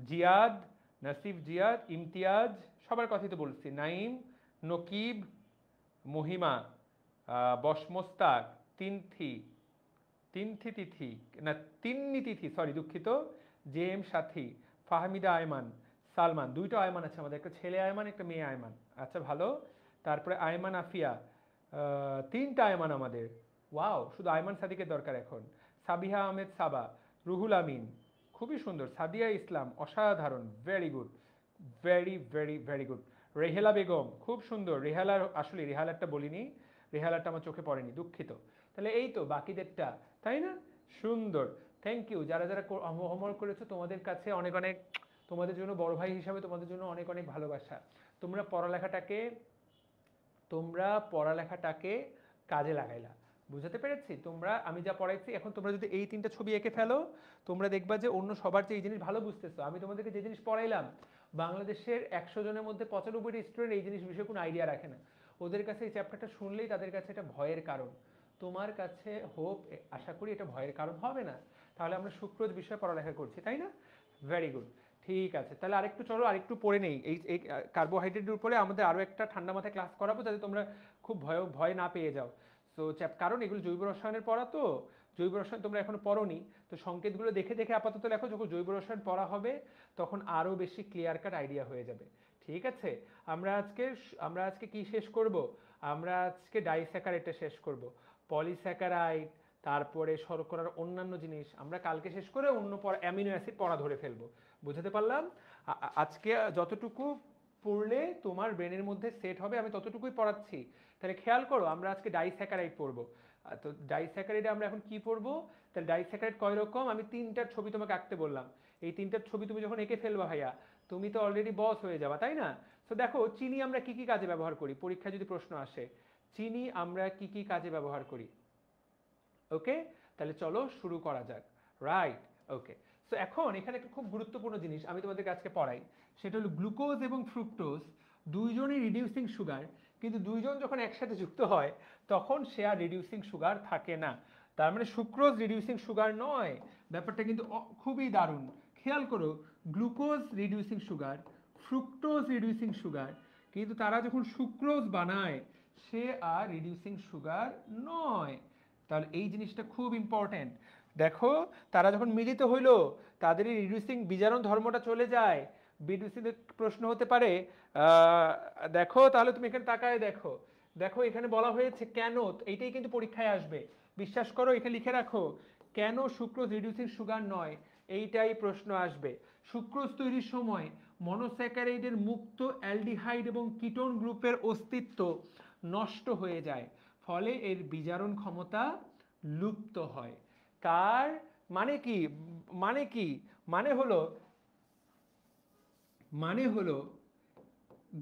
জিয়াদ, নাসিফ জিয়াদ, ইমতিয়াজ, সবার কথাই তো বলছি, নাইম, নকিব, মহিমা, বসমোস্তাক, তিনথি, তিনথি তিথি, না তিন্নি তিথি, সরি দুঃখিত, জে এম সাথী, ফাহমিদা আয়মান, সালমান, দুইটা আয়মান আছে আমাদের, একটা ছেলে আয়মান একটা মেয়ে আয়মান। আচ্ছা ভালো। তারপরে আয়মান আফিয়া, তিনটা আয়মান আমাদের। ওয়াও, শুধু আয়মান সাদিকের দরকার এখন। সাবিহা আহমেদ সাবা, রুহুল আমিন, খুবই সুন্দর। সাদিয়া ইসলাম অসাধারণ, very good, very very very good. Rehela Begum খুব সুন্দর। রেহালার, আসলে রেহালারটা বলিনি, রেহালারটা আমার চোখে পড়েনি, দুঃখিত। তাহলে এই তো বাকিদেরটা, তাই না? সুন্দর, থ্যাংক ইউ। যারা যারা হোমওয়ার্ক করেছো তোমাদের কাছে অনেক অনেক, তোমাদের জন্য বড় ভাই হিসাবে তোমাদের জন্য অনেক অনেক ভালোবাসা। তোমরা পড়ালেখাটাকে, তোমরা পড়ালেখাটাকে কাজে লাগাইলা, বুঝাতে পেরেছি? তোমরা, আমি যা পড়াইছি এখন তোমরা যদি এই তিনটা ছবি এঁকে ফেলো, তোমরা দেখবা যে অন্য সবার চেয়ে এই জিনিস ভালো বুঝতেছো। আমি তোমাদেরকে যে জিনিস পড়াইলাম, বাংলাদেশের 100 জনের মধ্যে 95টি স্টুডেন্ট এই জিনিস বিষয়ে কোনো আইডিয়া রাখে না। ওদের কাছে এই চ্যাপ্টারটা শুনলেই তাদের কাছে এটা ভয়ের কারণ। তোমার কাছে হোপ, আশা করি এটা ভয়ের কারণ হবে না। তাহলে আমরা সুক্রোজ বিষয়ে পড়ালেখা করছি, তাই না? ভেরি গুড, ঠিক আছে। তাহলে আরেকটু চলো, আরেকটু পড়ে নেই এই কার্বোহাইড্রেটের উপরে। আমাদের আরও একটা ঠান্ডা মাথায় ক্লাস করাবো যাতে তোমরা খুব ভয় না পেয়ে যাও। সো কারণ এগুলো জৈব রসায়নের পড়া, তো জৈব রসায়ন তোমরা এখনো পড়োনি, তো সংকেতগুলো দেখে দেখে আপাতত লেখো, যখন জৈব রসায়ন পড়া হবে তখন আরও বেশি ক্লিয়ার কাট আইডিয়া হয়ে যাবে। ঠিক আছে, আমরা আজকে কি শেষ করব? আমরা আজকে ডাইস্যাকারাইডটা শেষ করব, পলিস্যাকারাইড, তারপরে শর্করার অন্যান্য জিনিস আমরা কালকে শেষ করে অন্য অ্যামিনো অ্যাসিড পড়া ধরে ফেলবো। বুঝতে পারলাম? আজকে যতটুকু পড়লে তোমার ব্রেনের মধ্যে সেট হবে আমি ততটুকুই পড়াচ্ছি। তাহলে খেয়াল করো, আমরা আজকে ডাইস্যাকারাইড পড়বো। তো ডাইস্যাকারাইডে আমরা এখন কি পড়বো? তাহলে ডাইস্যাকারাইড কয় রকম, আমি তিনটার ছবি তোমাকে আঁকতে বললাম। এই তিনটার ছবি তুমি যখন এঁকে ফেলবা ভাইয়া, তুমি তো অলরেডি বস হয়ে যাবা, তাই না? তো দেখো, চিনি আমরা কি কি কাজে ব্যবহার করি, পরীক্ষায় যদি প্রশ্ন আসে, চিনি আমরা কি কি কাজে ব্যবহার করি। ওকে, তাহলে চলো শুরু করা যাক। রাইট, ওকে। সো এখন এখানে একটা খুব গুরুত্বপূর্ণ জিনিস আমি তোমাদেরকে আজকে পড়াই, সেটা হলো গ্লুকোজ এবং ফ্রুক্টোজ দুইজনই রিডিউসিং সুগার, কিন্তু দুইজন যখন একসাথে যুক্ত হয় তখন সে আর রিডিউসিং সুগার থাকে না। তার মানে সুক্রোজ রিডিউসিং সুগার নয়। ব্যাপারটা কিন্তু খুবই দারুণ। খেয়াল করো, glucose reducing sugar, fructose reducing sugar, কিন্তু তারা যখন সুক্রোজ বানায় সে আর রিডিউসিং সুগার নয়। তাহলে এই জিনিসটা খুব ইম্পর্টেন্ট। দেখো, তারা যখন মিলিত হইল তাদের রিডিউসিং বিজারণ ধর্মটা চলে যায়। বিডিউসিং প্রশ্ন হতে পারে, দেখো তাহলে তুমি এখানে তাকায় দেখো, দেখো এখানে বলা হয়েছে কেন, এইটাই কিন্তু পরীক্ষায় আসবে, বিশ্বাস করো, এখানে লিখে রাখো, কেন সুক্রোজ রিডিউসিং সুগার নয়, এইটাই প্রশ্ন আসবে। সুক্রোজ তৈরির সময় মনোস্যাকারাইডের মুক্ত অ্যালডিহাইড এবং কিটোন গ্রুপের অস্তিত্ব নষ্ট হয়ে যায়, ফলে এর বিজারণ ক্ষমতা লুপ্ত হয়। তার মানে কি? মানে কি? মানে হলো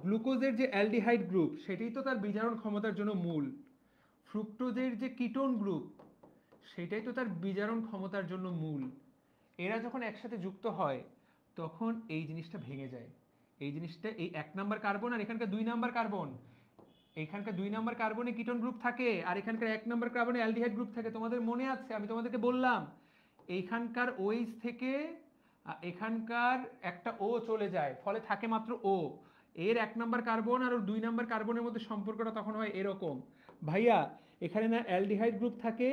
গ্লুকোজের যে অ্যালডিহাইড গ্রুপ সেটাই তো তার বিজারণ ক্ষমতার জন্য মূল, ফ্রুক্টোজের যে কিটোন গ্রুপ সেটাই তো তার বিজারণ ক্ষমতার জন্য মূল। এরা যখন একসাথে যুক্ত হয় তখন এই জিনিসটা ভেঙে যায়। এই জিনিসটা, এই 1 নাম্বার কার্বন আর এখানকার 2 নাম্বার কার্বন, এখানকার 2 নাম্বার কার্বনে কিটোন গ্রুপ থাকে আর এখানকার 1 নাম্বার কার্বনে অ্যালডিহাইড গ্রুপ থাকে। তোমাদের মনে আছে আমি তোমাদেরকে বললাম, এইখানকার ওইচ থেকে এখানকার একটা ও চলে যায়, ফলে থাকে মাত্র ও। এর 1 নাম্বার কার্বন আর 2 নাম্বার কার্বনের মধ্যে সম্পর্কটা তখন হয় এরকম। ভাইয়া, এখানে না অ্যালডিহাইড গ্রুপ থাকে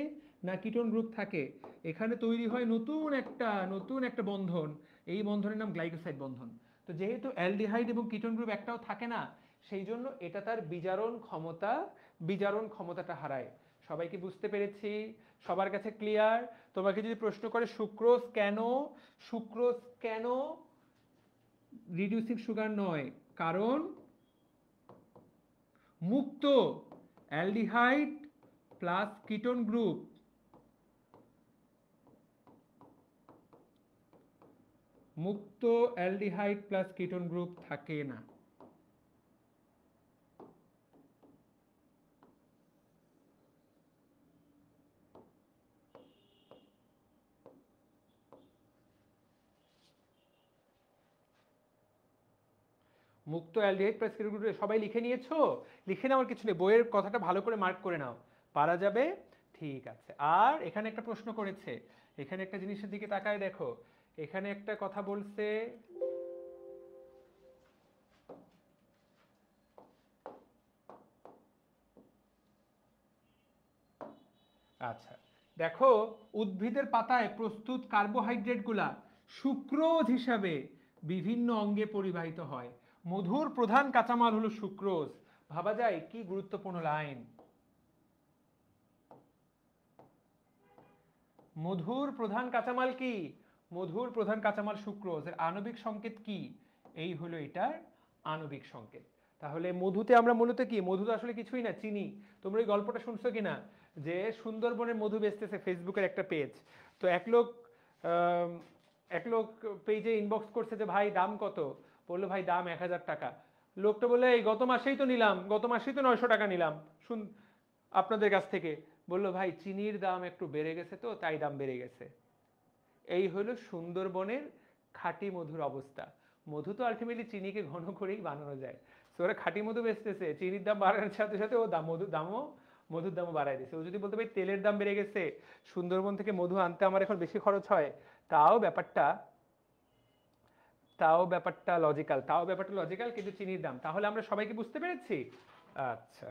না কিটোন গ্রুপ থাকে, এখানে তৈরি হয় নতুন একটা বন্ধন, এই বন্ধনের নাম গ্লাইকোসাইড বন্ধন। তো যেহেতু অ্যালডিহাইড এবং কিটোন গ্রুপ একটাও থাকে না, সেই জন্য এটা তার বিজারণ ক্ষমতাটা হারায়। সবাই কি বুঝতে পেরেছি? সবার কাছে ক্লিয়ার? তোমাকে যদি প্রশ্ন করে সুক্রোজ কেন রিডিউসিং সুগার নয়, কারণ মুক্ত অ্যালডিহাইড প্লাস কিটোন গ্রুপ থাকে না। মুক্ত অ্যালডিহাইড প্লাস কিটোন গ্রুপ সবাই লিখে নিয়েছো? লিখে নেওয়ার কিছু নেই, বইয়ের কথাটা ভালো করে মার্ক করে নাও, পারা যাবে। ঠিক আছে। আর এখানে একটা প্রশ্ন করেছে, এখানে একটা জিনিসের দিকে তাকায় দেখো, এখানে একটা কথা বলছে, আচ্ছা দেখো, উদ্ভিদের পাতায় প্রস্তুত কার্বোহাইড্রেটগুলা সুক্রোজ হিসাবে বিভিন্ন অঙ্গে পরিবাহিত হয়। মধুর প্রধান কাঁচামাল হলো সুক্রোজ। ভাবা যায় কি গুরুত্বপূর্ণ লাইন। মধুর প্রধান কাঁচামাল কি? মধুর প্রধান কাঁচামাল সুক্রোজ। এর আণবিক সংকেত কি? এই হলো এটার আণবিক সংকেত। তাহলে মধুতে আমরা মূলত কি, মধু তো আসলে কিছুই না, চিনি। তোমরা এই গল্পটা শুনছো কিনা, যে সুন্দরবনের মধু বেচতেছে ফেসবুকের একটা পেজ, তো এক লোক পেজে ইনবক্স করছে যে ভাই দাম কত, বললো ভাই দাম 1000 টাকা। লোকটা বলে এই গত মাসেই তো 900 টাকা নিলাম শুন আপনাদের কাছ থেকে। বললো ভাই চিনির দাম একটু বেড়ে গেছে তো তাই দাম বেড়ে গেছে। এই হলো সুন্দরবনের খাঁটি মধুর অবস্থা। মধু তো আলটিমেটলি চিনিকে ঘন করেই বানানো যায়। তো ওরা খাঁটি মধু বেচতেছে, চিনির দাম বাড়ানোর সাথে সাথে ও মধুর দামও বাড়ায় দিচ্ছে। ও যদি বলতে ভাই তেলের দাম বেড়ে গেছে, সুন্দরবন থেকে মধু আনতে আমার এখন বেশি খরচ হয়, তাও ব্যাপারটা লজিক্যাল, কিন্তু চিনির দাম। তাহলে আমরা সবাইকে বুঝতে পেরেছি? আচ্ছা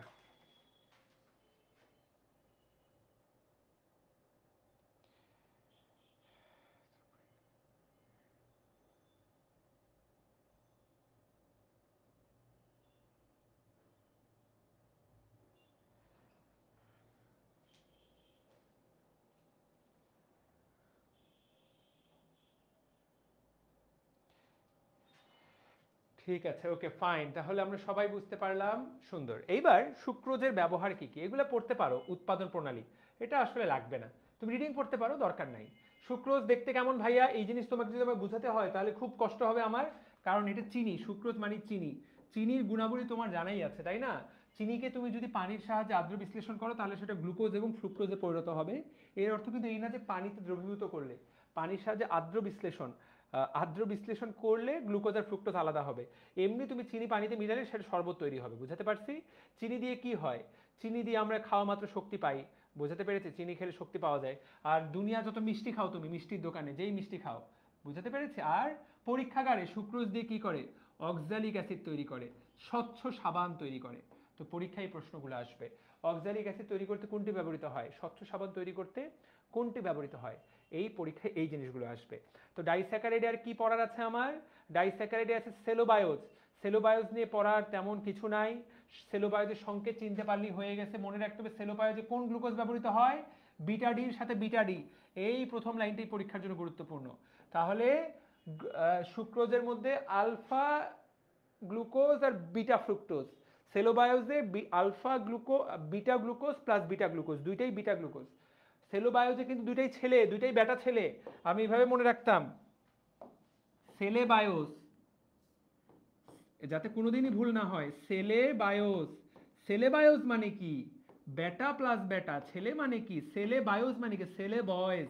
ঠিক আছে, ওকে ফাইন, তাহলে আমরা সবাই বুঝতে পারলাম। সুন্দর। এইবার সুক্রোজের ব্যবহার কি কি, এগুলো পড়তে পারো। উৎপাদন প্রণালী এটা আসলে লাগবে না, তুমি রিডিং পড়তে পারো, দরকার নাই। সুক্রোজ দেখতে কেমন ভাইয়া, এই জিনিস তোমাকে যদি আমাকে বোঝাতে হয় তাহলে খুব কষ্ট হবে আমার, কারণ এটা চিনি, সুক্রোজ মানে চিনি। চিনির গুণাবলী তোমার জানাই আছে, তাই না? চিনিকে তুমি যদি পানির সাহায্যে আদ্র বিশ্লেষণ করো তাহলে সেটা গ্লুকোজ এবং ফ্রুক্টোজে পরিণত হবে। এর অর্থ কিন্তু এই না যে পানিতে দ্রবীভূত করলে, পানির সাহায্যে আদ্র বিশ্লেষণ করলে গ্লুকোজ আর ফ্রুক্টোজ আলাদা হবে। এমনি তুমি চিনি পানিতে মিলালে সেটা শরবত তৈরি হবে। বুঝাতে পারছি? চিনি দিয়ে কি হয়? চিনি দিয়ে আমরা খাওয়া মাত্র শক্তি পাই। বুঝাতে পেরেছি? চিনি খেলে শক্তি পাওয়া যায়। আর দুনিয়া যত মিষ্টি খাও তুমি, মিষ্টির দোকানে যেই মিষ্টি খাও, বুঝাতে পেরেছি? আর পরীক্ষাগারে সুক্রোজ দিয়ে কি করে? অক্সালিক অ্যাসিড তৈরি করে, স্বচ্ছ সাবান তৈরি করে। তো পরীক্ষায় প্রশ্নগুলো আসবে, অক্সালিক অ্যাসিড তৈরি করতে কোনটি ব্যবহৃত হয়, স্বচ্ছ সাবান তৈরি করতে কোনটি ব্যবহৃত হয়, এই পরীক্ষায় এই জিনিসগুলো আসবে। তো ডাইস্যাকারাইডে আর কি পড়ার আছে আমার? ডাইস্যাকারাইডে আছে সেলোবায়োজ। সেলোবায়োজ নিয়ে পড়ার তেমন কিছু নাই। সেলোবায়োজের সংকেত চিনতে পারলেই হয়ে গেছে। মনে রাখতে হবে সেলোবায়োজে কোন গ্লুকোজ ব্যবহৃত হয়, বিটা ডির সাথে বিটা ডি। এই প্রথম লাইনটাই পরীক্ষার জন্য গুরুত্বপূর্ণ। তাহলে সুক্রোজের মধ্যে আলফা গ্লুকোজ আর বিটা ফ্রুক্টোজ, সেলোবায়োজে beta glucose plus beta glucose, দুইটাই বিটা গ্লুকোজ। সেলোবায়োজে কিন্তু দুইটাই ছেলে, দুইটাই বেটা ছেলে। আমি এইভাবে মনে রাখতাম, সেলেবায়োস, যাতে কোনোদিনই ভুল না হয়। সেলেবায়োস মানে কি? বেটা প্লাস বেটা। ছেলে মানে কি? সেলেবায়োস মানে কি? ছেলে বয়েজ,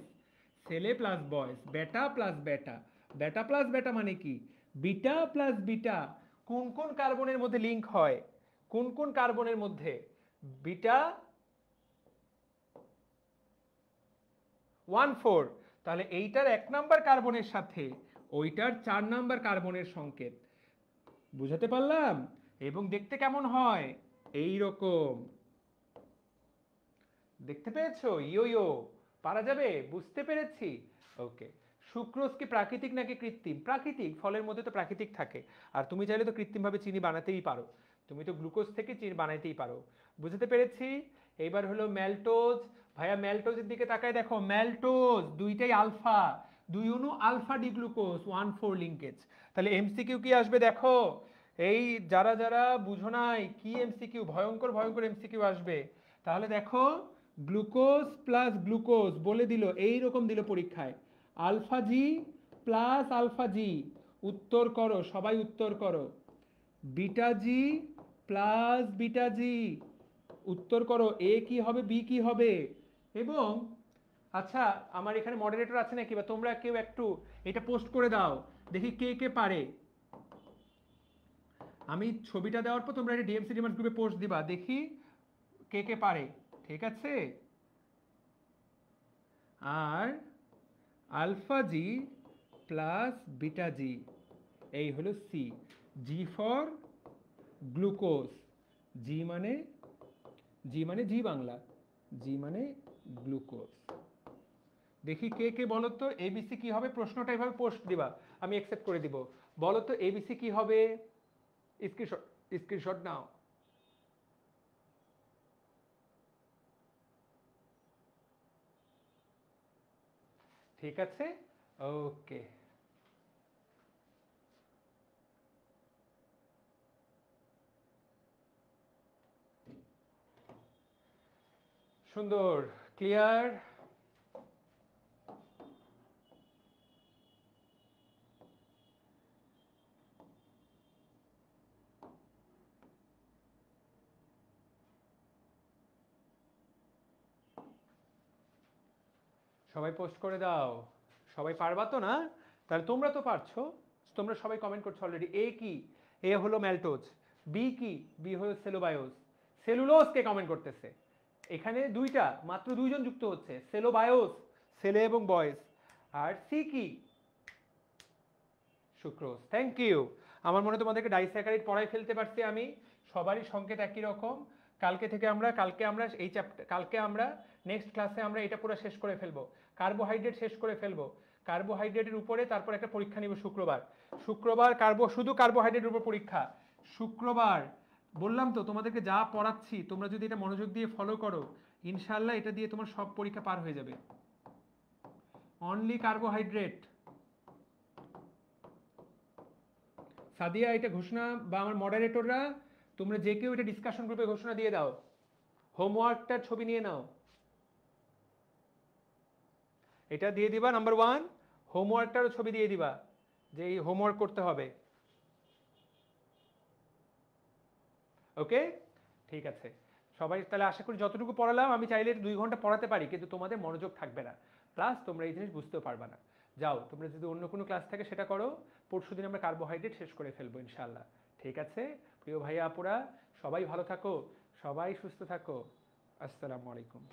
ছেলে প্লাস বয়েজ, বেটা প্লাস বেটা। বেটা প্লাস বেটা মানে কি? Beta plus beta. কোন কোন কার্বনের মধ্যে লিংক হয়? কোন কোন কার্বনের মধ্যে? বিটা 1,4। তাহলে এইটার 1 নাম্বার কার্বনের সাথে ওইটার 4 নাম্বার কার্বনের সংকেত। বুঝাতে পারলাম? এবং দেখতে কেমন হয়? এই রকম। দেখতে পেয়েছো? ইয়ো ইয়ো। পারা যাবে? বুঝতে পেরেছি। ওকে, সুক্রোজ কি প্রাকৃতিক নাকি কৃত্রিম? প্রাকৃতিক, ফলের মধ্যে তো প্রাকৃতিক থাকে। আর তুমি চাইলে তো কৃত্রিমভাবে চিনি বানাতেই পারো, তুমি তো গ্লুকোজ থেকে চিনি বানাইতেই পারো। বুঝতে পেরেছি। এইবার হলো ম্যালটোজ। ভাইয়া ম্যালটোজের দিকে তাকায় দেখো, ম্যালটোজ দুইটাই আলফা, দুই অণু আলফা ডি গ্লুকোজ 1,4 লিঙ্কেজ। তাহলে এমসিকিউ কি আসবে দেখো, এই যারা যারা বুঝো নাই কি এমসিকিউ, ভয়ঙ্কর ভয়ঙ্কর এমসিকিউ আসবে। তাহলে দেখো, গ্লুকোজ প্লাস গ্লুকোজ বলে দিল, এই রকম দিল পরীক্ষায়, আলফা জি প্লাস আলফা জি, উত্তর করো সবাই উত্তর করো। বিটা জি প্লাস বিটা জি, উত্তর করো এ কি হবে বি কি হবে। এবং আচ্ছা, আমার এখানে মডারেটর আছে নাকি, বা তোমরা কেউ একটু এটা পোস্ট করে দাও, দেখি কে কে পারে। আমি ছবিটা দেওয়ার পর তোমরা এটা ডিএমসি ডিমান্ড গ্রুপে পোস্ট দিবা, দেখি কে কে পারে। ঠিক আছে। আর আলফা জি প্লাস বিটা জি, এই হলো সি। জি ফর গ্লুকোজ, জি মানে জি বাংলা, জি মানে গ্লুকোজ। দেখি কে কে বলো তো এবিসি কি হবে, প্রশ্নটা এভাবে পোস্ট দিবা, আমি অ্যাকসেপ্ট করে দিব। বলো তো এবিসি কি হবে, স্ক্রিনশট, স্ক্রিনশট নাও। ঠিক আছে, ওকে। সুন্দর, ক্লিয়ার। সবাই পোস্ট করে দাও, সবাই পারবা তো না? তাহলে তোমরা তো পারছো, তোমরা সবাই কমেন্ট করছো অলরেডি। এ কি? এ হলো ম্যালটোজ। বি কি? বি হলো সেলোবায়োস। সেলুলোজ কে কমেন্ট করতেছে? এখানে দুইটা, মাত্র দুইজন যুক্ত হচ্ছে, সেলোবায়োস, ছেলে এবং বয়েজ। আর সি কি? সুক্রোজ। Thank you. আমার মনে হয় তোমাদেরকে ডাইস্যাকারাইড পড়াই ফেলতে পারছি আমি। সবারই সংকেত একই রকম। কালকে আমরা এই চ্যাপ্টার, কালকে আমরা নেক্সট ক্লাসে আমরা এটা পুরো শেষ করে ফেলবো, কার্বোহাইড্রেট শেষ করে ফেলবো। কার্বোহাইড্রেটের উপরে তারপর একটা পরীক্ষা নিব শুক্রবার। শুক্রবার শুধু কার্বোহাইড্রেটের উপর পরীক্ষা শুক্রবার। বললাম তো তোমাদেরকে যা পড়াচ্ছি তোমরা যদি এটা মনোযোগ দিয়ে ফলো করো, ইনশাল্লাহ এটা দিয়ে তোমার সব পরীক্ষা পার হয়ে যাবে। Only carbohydrate. সাদিয়া, এটা ঘোষণা, বা আমার মডারেটররা, তোমরা যে কেউ এটা ডিসকাশন গ্রুপে ঘোষণা দিয়ে দাও, হোমওয়ার্কটার ছবি নিয়ে নাও। এটা দিয়ে দিবা নাম্বার 1, হোমওয়ার্কটারও ছবি দিয়ে দিবা যে এই হোমওয়ার্ক করতে হবে। ওকে, ঠিক আছে। সবাই তাহলে আশা করি যতটুকু পড়ালাম, আমি চাইলে 2 ঘন্টা পড়াতে পারি, কিন্তু তোমাদের মনোযোগ থাকবে না, প্লাস তোমরা এই জিনিস বুঝতেও পারবে না। যাও, তোমরা যদি অন্য কোনো ক্লাস থাকে সেটা করো। পরশুদিন আমরা কার্বোহাইড্রেট শেষ করে ফেলবো ইনশাআল্লাহ। ঠিক আছে প্রিয় ভাইয়া আপুরা, সবাই ভালো থাকো, সবাই সুস্থ থাকো। আসসালামু আলাইকুম।